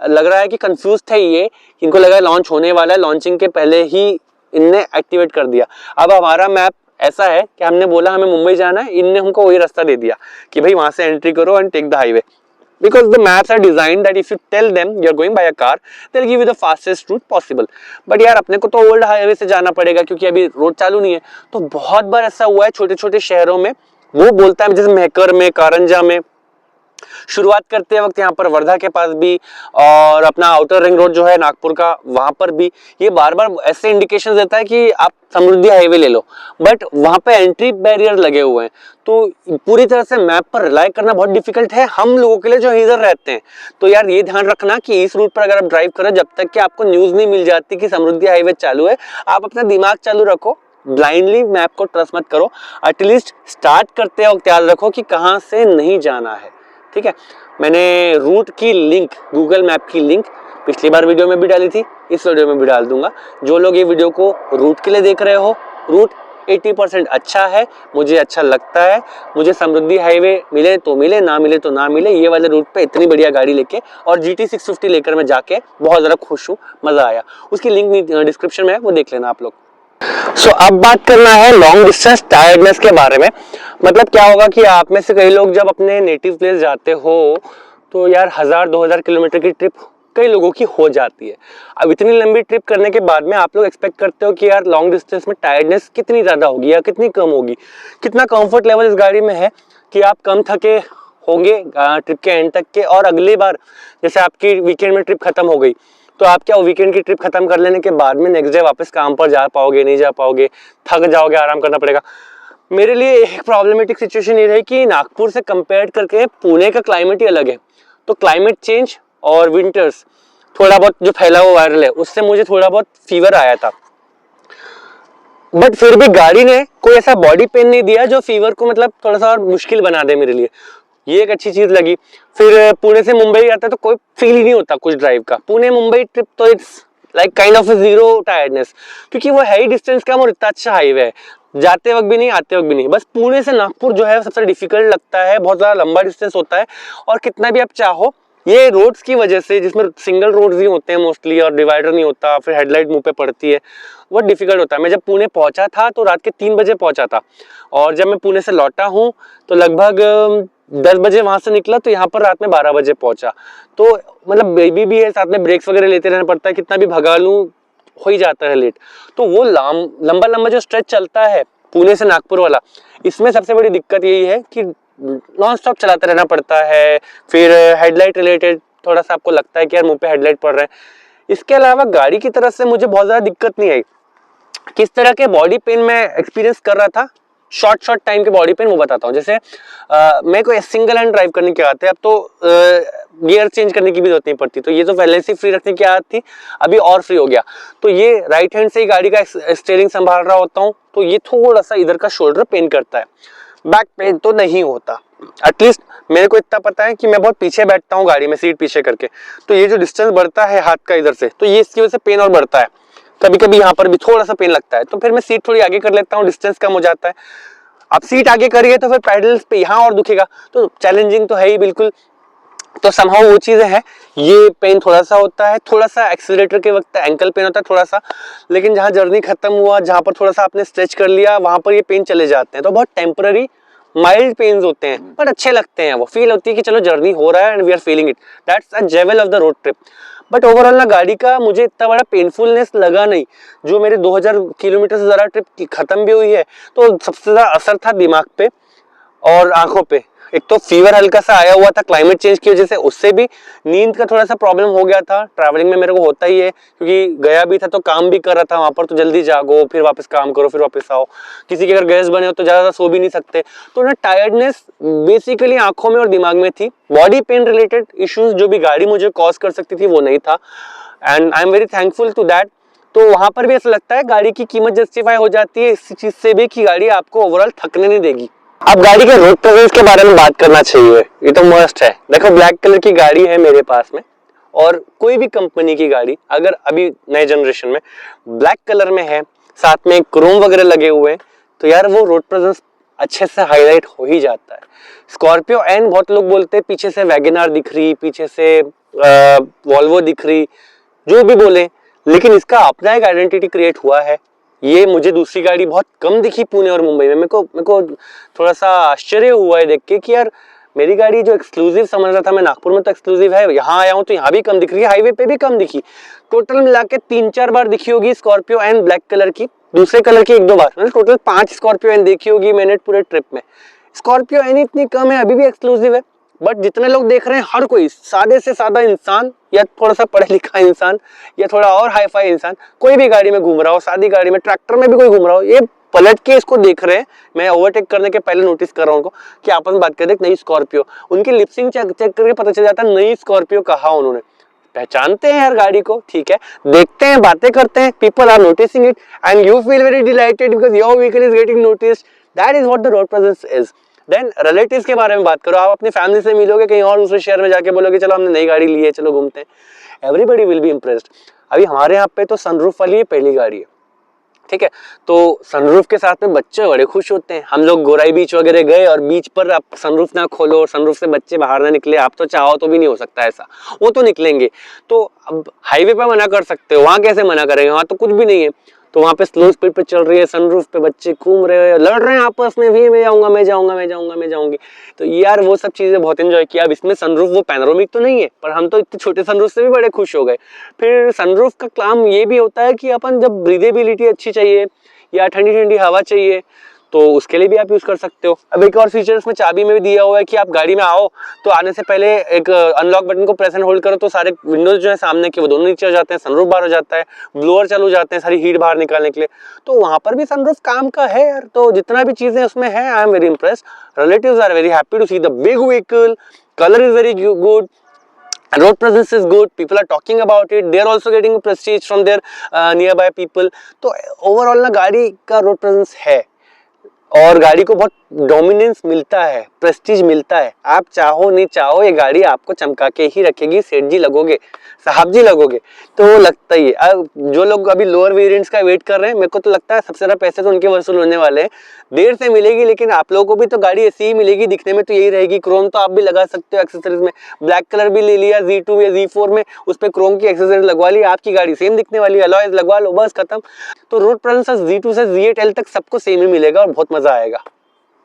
लग रहा है कि कंफ्यूज थे ये, इनको लगा लॉन्च होने वाला है, लॉन्चिंग के पहले ही इनने एक्टिवेट कर दिया। अब हमारा मैप ऐसा है कि हमने बोला हमें मुंबई जाना है, इनने हमको वही रास्ता दे दिया कि भाई वहां से एंट्री करो and take the highway, because the maps are designed that if you tell them you're going by a car they'll give you the fastest route possible। but यार अपने को तो ओल्ड हाईवे से जाना पड़ेगा क्योंकि अभी रोड चालू नहीं है। तो बहुत बार ऐसा हुआ है छोटे छोटे शहरों में, वो बोलता है जैसे मेहकर में, कारंजा में, शुरुआत करते वक्त यहाँ पर वर्धा के पास भी, और अपना आउटर रिंग रोड जो है नागपुर का वहां पर भी, ये बार बार ऐसे इंडिकेशन देता है कि आप समृद्धि हाईवे ले लो, बट वहां पे एंट्री बैरियर लगे हुए हैं। तो पूरी तरह से मैप पर रिलाई करना बहुत डिफिकल्ट है हम लोगों के लिए जो इधर रहते हैं। तो यार ये ध्यान रखना कि इस रूट पर अगर आप ड्राइव करो, जब तक कि आपको न्यूज नहीं मिल जाती कि समृद्धि हाईवे चालू है, आप अपना दिमाग चालू रखो, ब्लाइंडली मैप को ट्रस्ट मत करो। एटलीस्ट स्टार्ट करते वक्त याद रखो कि कहाँ से नहीं जाना है, ठीक है। मैंने रूट की लिंक, गूगल मैप की लिंक पिछली बार वीडियो में भी डाली थी, इस वीडियो में भी डाल दूंगा। जो लोग ये वीडियो को रूट के लिए देख रहे हो, रूट 80% अच्छा है, मुझे अच्छा लगता है। मुझे समृद्धि हाईवे मिले तो मिले, ना मिले तो ना मिले, ये वाले रूट पे इतनी बढ़िया गाड़ी लेके और GT 650 लेकर मैं जाके बहुत ज़्यादा खुश हूँ, मज़ा आया। उसकी लिंक डिस्क्रिप्शन में है, वो देख लेना आप लोग। सो अब बात करना है लॉन्ग डिस्टेंस टायर्डनेस के बारे में। मतलब क्या होगा कि आप में से कई लोग जब अपने नेटिव प्लेस जाते हो तो यार 1000-2000 किलोमीटर की ट्रिप कई लोगों की हो जाती है। अब इतनी लंबी ट्रिप करने के बाद में आप लोग एक्सपेक्ट करते हो कि यार लॉन्ग डिस्टेंस में टायर्डनेस कितनी ज़्यादा होगी या कितनी कम होगी, कितना कंफर्ट लेवल इस गाड़ी में है कि आप कम थके होंगे ट्रिप के एंड तक के। और अगली बार जैसे आपकी वीकेंड में ट्रिप खत्म हो गई तो आप क्या वीकेंड की ट्रिप खत्म कर लेने के बाद में नेक्स्ट डे वापस काम पर जा पाओगे, नहीं जा पाओगे, थक जाओगे, आराम करना पड़ेगा। मेरे लिए एक प्रॉब्लमेटिक सिचुएशन ये रही कि नागपुर से कंपेयर करके पुणे का क्लाइमेट ही अलग है। तो क्लाइमेट चेंज और विंटर्स थोड़ा बहुत जो फैला हुआ वायरल है उससे मुझे थोड़ा बहुत फीवर आया था। बट फिर भी गाड़ी ने कोई ऐसा बॉडी पेन नहीं दिया जो फीवर को मतलब थोड़ा सा और मुश्किल बना दे मेरे लिए। ये एक अच्छी चीज लगी। फिर पुणे से मुंबई आता है तो कोई फील ही नहीं होता कुछ ड्राइव का। पुणे मुंबई ट्रिप तो it's like kind of zero tiredness, क्योंकि वो है ही डिस्टेंस कम और इतना अच्छा हाईवे है, जाते वक्त भी नहीं आते वक्त भी नहीं। बस पुणे से नागपुर जो है सबसे डिफिकल्ट लगता है, बहुत ज्यादा लंबा डिस्टेंस होता है और कितना भी आप चाहो ये रोड्स की वजह से, जिसमें सिंगल रोड्स ही होते हैं मोस्टली और डिवाइडर नहीं होता, फिर हेडलाइट मुंह पे पड़ती है, वो डिफिकल्ट होता है। मैं जब पुणे पहुंचा था तो रात के 3 बजे पहुंचा था और जब मैं पुणे से लौटा हूँ तो लगभग 10 बजे वहां से निकला तो यहाँ पर रात में 12 बजे पहुंचा। तो मतलब बेबी भी है साथ में, ब्रेक्स वगैरह लेते रहना पड़ता है, कितना भी भगा लूं हो ही जाता है लेट। तो वो लंबा लंबा जो स्ट्रेच चलता है पुणे से नागपुर वाला, इसमें सबसे बड़ी दिक्कत यही है कि नॉन स्टॉप चलाते रहना पड़ता है। फिर हेडलाइट रिलेटेड थोड़ा सा आपको लगता है कि यार मुंह पे हेडलाइट पड़ रहा है। इसके अलावा गाड़ी की तरफ से मुझे बहुत ज्यादा दिक्कत नहीं आई। किस तरह के बॉडी पेन मैं एक्सपीरियंस कर रहा था, शॉर्ट टाइम के बॉडी पेन वो बताता हूँ। जैसे मैं कोई सिंगल हैंड ड्राइव करने की आदत है, अब तो गियर चेंज करने की भी जरूरत नहीं पड़ती, तो ये तो पहले से फ्री रखने की आदत थी, अभी और फ्री हो गया। तो ये राइट हैंड से ही गाड़ी का स्टीयरिंग संभाल रहा होता हूँ तो ये थोड़ा सा इधर का शोल्डर पेन करता है, बैक पेन तो नहीं होता। एटलीस्ट मेरे को इतना पता है कि मैं बहुत पीछे बैठता हूँ गाड़ी में, सीट पीछे करके, तो ये जो डिस्टेंस बढ़ता है हाथ का इधर से, तो ये इसकी वजह से पेन और बढ़ता है। कभी कभी यहाँ पर भी थोड़ा सा पेन लगता है, तो फिर मैं सीट थोड़ी आगे कर लेता हूँ, डिस्टेंस कम हो जाता है। अब सीट आगे करिए तो फिर पैडल्स पे यहाँ और दुखेगा, तो चैलेंजिंग तो है ही बिल्कुल। तो समहाउ वो चीजें हैं, ये पेन थोड़ा सा होता है, थोड़ा सा एक्सीलरेटर के वक्त एंकल पेन होता है थोड़ा सा, लेकिन जहाँ जर्नी खत्म हुआ, जहाँ पर थोड़ा सा आपने स्ट्रेच कर लिया, वहां पर ये पेन चले जाते हैं। तो बहुत टेम्पररी माइल्ड पेन्स होते हैं बट अच्छे लगते हैं, वो फील होती है कि चलो जर्नी हो रहा है and we are feeling it, that's a jewel of the road trip. But overall ना गाड़ी का मुझे इतना बड़ा पेनफुलनेस लगा नहीं। जो मेरे 2000 किलोमीटर से ज़्यादा ट्रिप खत्म भी हुई है, तो सबसे ज़्यादा असर था दिमाग पे और आंखों पे। एक तो फीवर हल्का सा आया हुआ था क्लाइमेट चेंज की वजह से, उससे भी नींद का थोड़ा सा प्रॉब्लम हो गया था। ट्रैवलिंग में मेरे को होता ही है, क्योंकि गया भी था तो काम भी कर रहा था वहां पर, तो जल्दी जागो फिर वापस काम करो फिर वापस आओ। किसी के अगर गैस बने हो तो ज्यादा सो भी नहीं सकते, तो ना टायर्डनेस बेसिकली आंखों में और दिमाग में थी। बॉडी पेन रिलेटेड इश्यूज जो भी गाड़ी मुझे कॉज कर सकती थी वो नहीं था, and I am very thankful to that. तो वहां पर भी ऐसा लगता है गाड़ी की कीमत जस्टिफाई हो जाती है इस चीज से भी कि गाड़ी आपको ओवरऑल थकने नहीं देगी। अब गाड़ी के रोड प्रेजेंस के बारे में बात करना चाहिए, ये तो मस्ट है। देखो ब्लैक कलर की गाड़ी है मेरे पास में, और कोई भी कंपनी की गाड़ी अगर अभी नए जनरेशन में ब्लैक कलर में है, साथ में क्रोम वगैरह लगे हुए हैं, तो यार वो रोड प्रेजेंस अच्छे से हाईलाइट हो ही जाता है। स्कॉर्पियो एन बहुत लोग बोलते हैं पीछे से वैगनआर दिख रही, पीछे से वॉल्वो दिख रही, जो भी बोले, लेकिन इसका अपना एक आइडेंटिटी क्रिएट हुआ है। ये मुझे दूसरी गाड़ी बहुत कम दिखी पुणे और मुंबई में। मेरे को थोड़ा सा आश्चर्य हुआ है देख के कि यार मेरी गाड़ी जो एक्सक्लूसिव समझ रहा था मैं, नागपुर में तो एक्सक्लूसिव है, यहाँ आया हूँ तो यहाँ भी कम दिख रही है, हाईवे पे भी कम दिखी। टोटल मिला के 3-4 बार दिखी होगी स्कॉर्पियो एन ब्लैक कलर की, दूसरे कलर की 1-2 बार, मतलब टोटल 5 स्कॉर्पियो एन देखी होगी मैंने पूरे ट्रिप में। स्कॉर्पियो एन इतनी कम है, अभी भी एक्सक्लूसिव है, बट जितने लोग देख रहे हैं हर कोई सादे से सादा इंसान या थोड़ा सा पढ़ा लिखा इंसान या थोड़ा और हाई फाई इंसान कोई भी गाड़ी में घूम रहा हो, सादी गाड़ी में, ट्रैक्टर में भी कोई घूम रहा हो, ये पलट के इसको देख रहे हैं। मैं ओवरटेक करने के पहले नोटिस कर रहा हूँ उनको कि आपस में बात कर रहे नई स्कॉर्पियो, उनकी लिपसिंग चेक करके पता चल जाता है नई स्कॉर्पियो कहा उन्होंने। पहचानते हैं यार गाड़ी को, ठीक है, देखते हैं, बातें करते हैं, people are noticing it and you feel very delighted because your vehicle is getting noticed. That is what the road presence is. Then relatives के बारे में बात करो, आप अपनी फैमिली से मिलोगे कहीं और दूसरे शहर में जाके बोलोगे चलो हमने नई गाड़ी ली है चलो घूमते हैं, एवरीबडी विल बी इम्प्रेस्ड। अभी हमारे यहाँ पे तो सनरूफ वाली पहली गाड़ी है, ठीक है, तो सनरूफ के साथ में बच्चे बड़े खुश होते हैं। हम लोग गोराई बीच वगैरह गए और बीच पर आप सनरूफ ना खोलो और सनरूफ से बच्चे बाहर ना निकले, आप तो चाहो तो भी नहीं हो सकता ऐसा, वो तो निकलेंगे। तो अब हाईवे पे मना कर सकते हो, वहां कैसे मना करेंगे, वहां तो कुछ भी नहीं है। तो वहां पे स्लो स्पीड पे चल रही है, सनरूफ पे बच्चे घूम रहे हैं, लड़ रहे हैं आपस में भी, मैं जाऊंगा मैं जाऊंगा मैं जाऊंगा मैं जाऊंगी। तो यार वो सब चीजें बहुत एंजॉय किया। अब इसमें सनरूफ वो पैनोरामिक तो नहीं है, पर हम तो इतने छोटे सनरूफ से भी बड़े खुश हो गए। फिर सनरूफ का काम ये भी होता है कि अपन जब ब्रीदेबिलिटी अच्छी चाहिए या ठंडी ठंडी हवा चाहिए तो उसके लिए भी आप यूज कर सकते हो। अब एक और फीचर इसमें चाबी में भी दिया हुआ है कि आप गाड़ी में आओ तो आने से पहले एक अनलॉक बटन को प्रेस एंड होल्ड करो तो सारे विंडोज जो है सामने के वो दोनों नीचे हो जाते हैं, सनरूफ बाहर हो जाता है, ब्लोअर चालू हो जाते हैं सारी हीट बाहर निकालने के लिए। तो वहां पर भी सनरूफ काम का है यार। तो जितना भी चीजें उसमें है, I am very impressed. Relatives are very happy to see the big vehicle, colour is very good road presence is good, people are talking about it, they are also getting prestige from their nearby people. तो overall ना गाड़ी का road presence है और गाड़ी को बहुत dominance मिलता है, प्रेस्टीज मिलता है। आप चाहो नहीं चाहो ये गाड़ी आपको चमका के ही रखेगी, सेठ जी लगोगे, साहब जी लगोगे, तो वो लगता ही है। अब जो लोग अभी लोअर वेरिएंट्स का वेट कर रहे हैं, मेरे को तो लगता है सबसे ज्यादा पैसे तो उनके वसूल होने वाले हैं। देर से मिलेगी लेकिन आप लोगों को भी तो गाड़ी ऐसी ही मिलेगी, दिखने में तो यही रहेगी। क्रोम तो आप भी लगा सकते हो एक्सेसरीज में, ब्लैक कलर भी ले लिया Z2 या Z4 में, उस पर क्रोम की एक्सेसरीज लगवा ली, आपकी गाड़ी सेम दिखने वाली है, अलॉयज लगवा लो, बस खत्म। तो रोड प्रेजेंस Z2 से Z8L तक सबको सेम ही मिलेगा और बहुत मजा आएगा।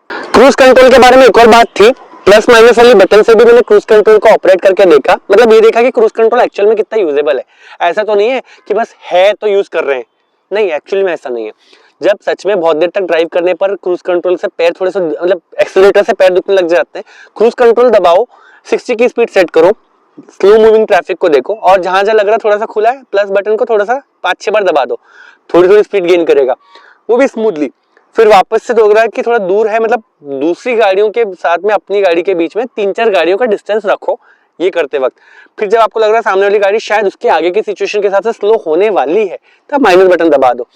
क्रूज कंट्रोल के बारे में एक और बात थी, प्लस माइनस वाली बटन से भी मैंने क्रूज कंट्रोल को ऑपरेट करके देखा, मतलब ये देखा कि क्रूज कंट्रोल एक्चुअल में कितना यूजेबल है। ऐसा तो नहीं है कि बस है तो यूज कर रहे हैं, नहीं, एक्चुअली में ऐसा नहीं है। जब सच में बहुत देर तक ड्राइव करने पर क्रूज कंट्रोल से पैर थोड़े से, मतलब एक्सीलरेटर से पैर दुखने लग जाते हैं, क्रूज कंट्रोल दबाओ, 60 की स्पीड सेट करो, स्लो मूविंग ट्रैफिक को देखो और जहां जहां लग रहा है थोड़ा सा खुला है, प्लस बटन को थोड़ा सा 5-6 बार दबा दो, थोड़ी थोड़ी स्पीड गेन करेगा, वो भी स्मूथली। फिर वापस से लग रहा है कि थोड़ा दूर है, मतलब दूसरी गाड़ियों के साथ में अपनी गाड़ी के बीच में 3-4 गाड़ियों का डिस्टेंस रखो ये करते वक्त। फिर जब आपको लग रहा है सामने वाली गाड़ी शायद उसके आगे की सिचुएशन के हिसाब से स्लो होने वाली है, तब माइनस बटन दबा दो।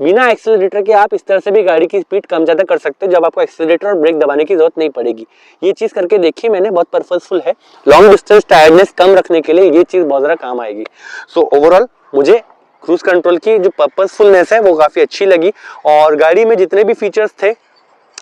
बिना एक्सीलरेटर के आप इस तरह से भी गाड़ी की स्पीड कम ज्यादा कर सकते हो, जब आपको एक्सीलरेटर और ब्रेक दबाने की जरूरत नहीं पड़ेगी। ये चीज करके देखिए मैंने, बहुत पर्पसफुल है। लॉन्ग डिस्टेंस टायर्डनेस कम रखने के लिए ये चीज बहुत ज्यादा काम आएगी। सो ओवरऑल मुझे क्रूज कंट्रोल की जो पर्पसफुलनेस है वो काफी अच्छी लगी और गाड़ी में जितने भी फीचर्स थे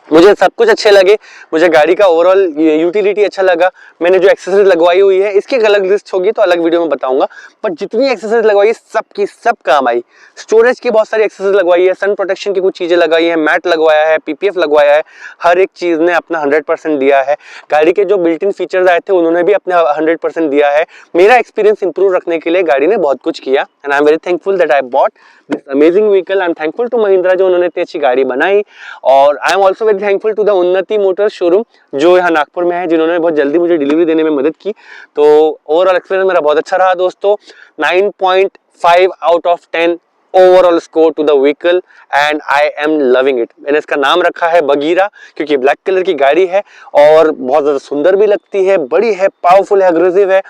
मुझे सब कुछ अच्छे लगे। मुझे गाड़ी का ओवरऑल यूटिलिटी अच्छा लगा। मैंने जो एक्सेसरीज लगवाई हुई है इसकी एक अलग लिस्ट होगी तो अलग वीडियो में बताऊंगा, बट जितनी एक्सेसरीज लगवाई है सब की सब काम आई। स्टोरेज की बहुत सारी एक्सेसरीज लगवाई है, सन प्रोटेक्शन की कुछ चीजें लगाई है, मैट लगवाया है, PPF लगवाया है, हर एक चीज ने अपना 100% दिया है। गाड़ी के जो बिल्ट इन फीचर्स आए थे उन्होंने भी अपना 100% दिया है। मेरा एक्सपीरियंस इंप्रूव रखने के लिए गाड़ी ने बहुत कुछ किया and I am very thankful that I bought this amazing vehicle. I am thankful to Mahindra जो उन्होंने इतनी अच्छी गाड़ी बनाई और I am also very thankful to the Unnati motors showroom जो यहाँ नागपुर में है, जिन्होंने बहुत जल्दी मुझे डिलीवरी देने में मदद की। तो ओवरऑल एक्सपीरियंस मेरा बहुत अच्छा रहा दोस्तों। 9.5 out of 10 overall score to the vehicle and I am loving it. मैंने इसका नाम रखा है बगीरा क्योंकि ब्लैक कलर की गाड़ी है और बहुत ज्यादा सुंदर भी लगती है, बड़ी है, पावरफुल है, अग्रेसिव है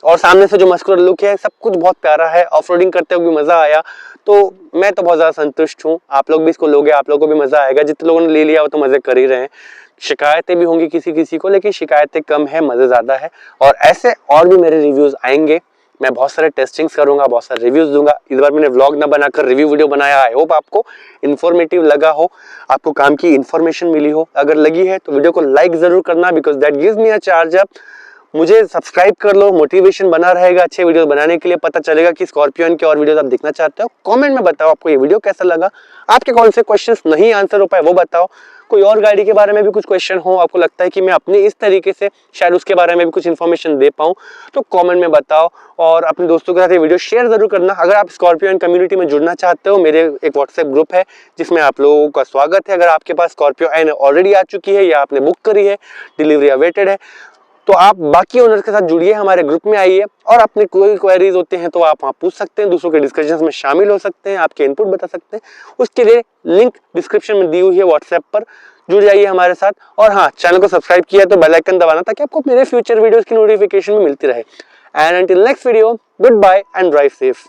और सामने से जो मस्कुलर लुक है सब कुछ बहुत प्यारा है। ऑफ रोडिंग करते हुए भी मजा आया, तो मैं तो बहुत ज्यादा संतुष्ट हूँ। आप लोग भी इसको लोगे, आप लोगों को भी मजा आएगा। जितने लोगों ने ले लिया वो तो मजे कर ही रहे हैं। शिकायतें भी होंगी किसी किसी को, लेकिन शिकायतें कम है, मजे ज्यादा है। और ऐसे और भी मेरे रिव्यूज आएंगे, मैं बहुत सारे टेस्टिंग्स करूंगा, बहुत सारे रिव्यूज दूंगा। इस बार मैंने व्लॉग ना बनाकर रिव्यू वीडियो बनाया। आई होप आपको इन्फॉर्मेटिव लगा हो, आपको काम की इन्फॉर्मेशन मिली हो। अगर लगी है तो वीडियो को लाइक जरूर करना because that gives me a charge up. मुझे सब्सक्राइब कर लो, मोटिवेशन बना रहेगा अच्छे वीडियो बनाने के लिए। पता चलेगा कि स्कॉर्पियन के और वीडियोस आप देखना चाहते हो। कमेंट में बताओ आपको ये वीडियो कैसा लगा, आपके कौन से क्वेश्चंस नहीं आंसर हो पाए वो बताओ। कोई और गाड़ी के बारे में भी कुछ क्वेश्चन हो, आपको लगता है कि मैं अपने इस तरीके से शायद उसके बारे में भी कुछ इन्फॉर्मेशन दे पाऊं, तो कमेंट में बताओ और अपने दोस्तों के साथ ये वीडियो शेयर जरूर करना। अगर आप स्कॉर्पियन कम्युनिटी में जुड़ना चाहते हो, मेरे एक व्हाट्सएप ग्रुप है जिसमें आप लोगों का स्वागत है। अगर आपके पास स्कॉर्पियो एन ऑलरेडी आ चुकी है या आपने बुक करी है, डिलीवरी अवेटेड है, तो आप बाकी ओनर्स के साथ जुड़िए, हमारे ग्रुप में आइए और अपने कोई क्वेरीज होते हैं तो आप वहाँ पूछ सकते हैं, दूसरों के डिस्कशंस में शामिल हो सकते हैं, आपके इनपुट बता सकते हैं। उसके लिए लिंक डिस्क्रिप्शन में दी हुई है, व्हाट्सएप पर जुड़ जाइए हमारे साथ। और हाँ, चैनल को सब्सक्राइब किया तो बेल आइकन दबाना ताकि आपको मेरे फ्यूचर वीडियोस की नोटिफिकेशन भी मिलती रहे। And until next video, goodbye and drive safe.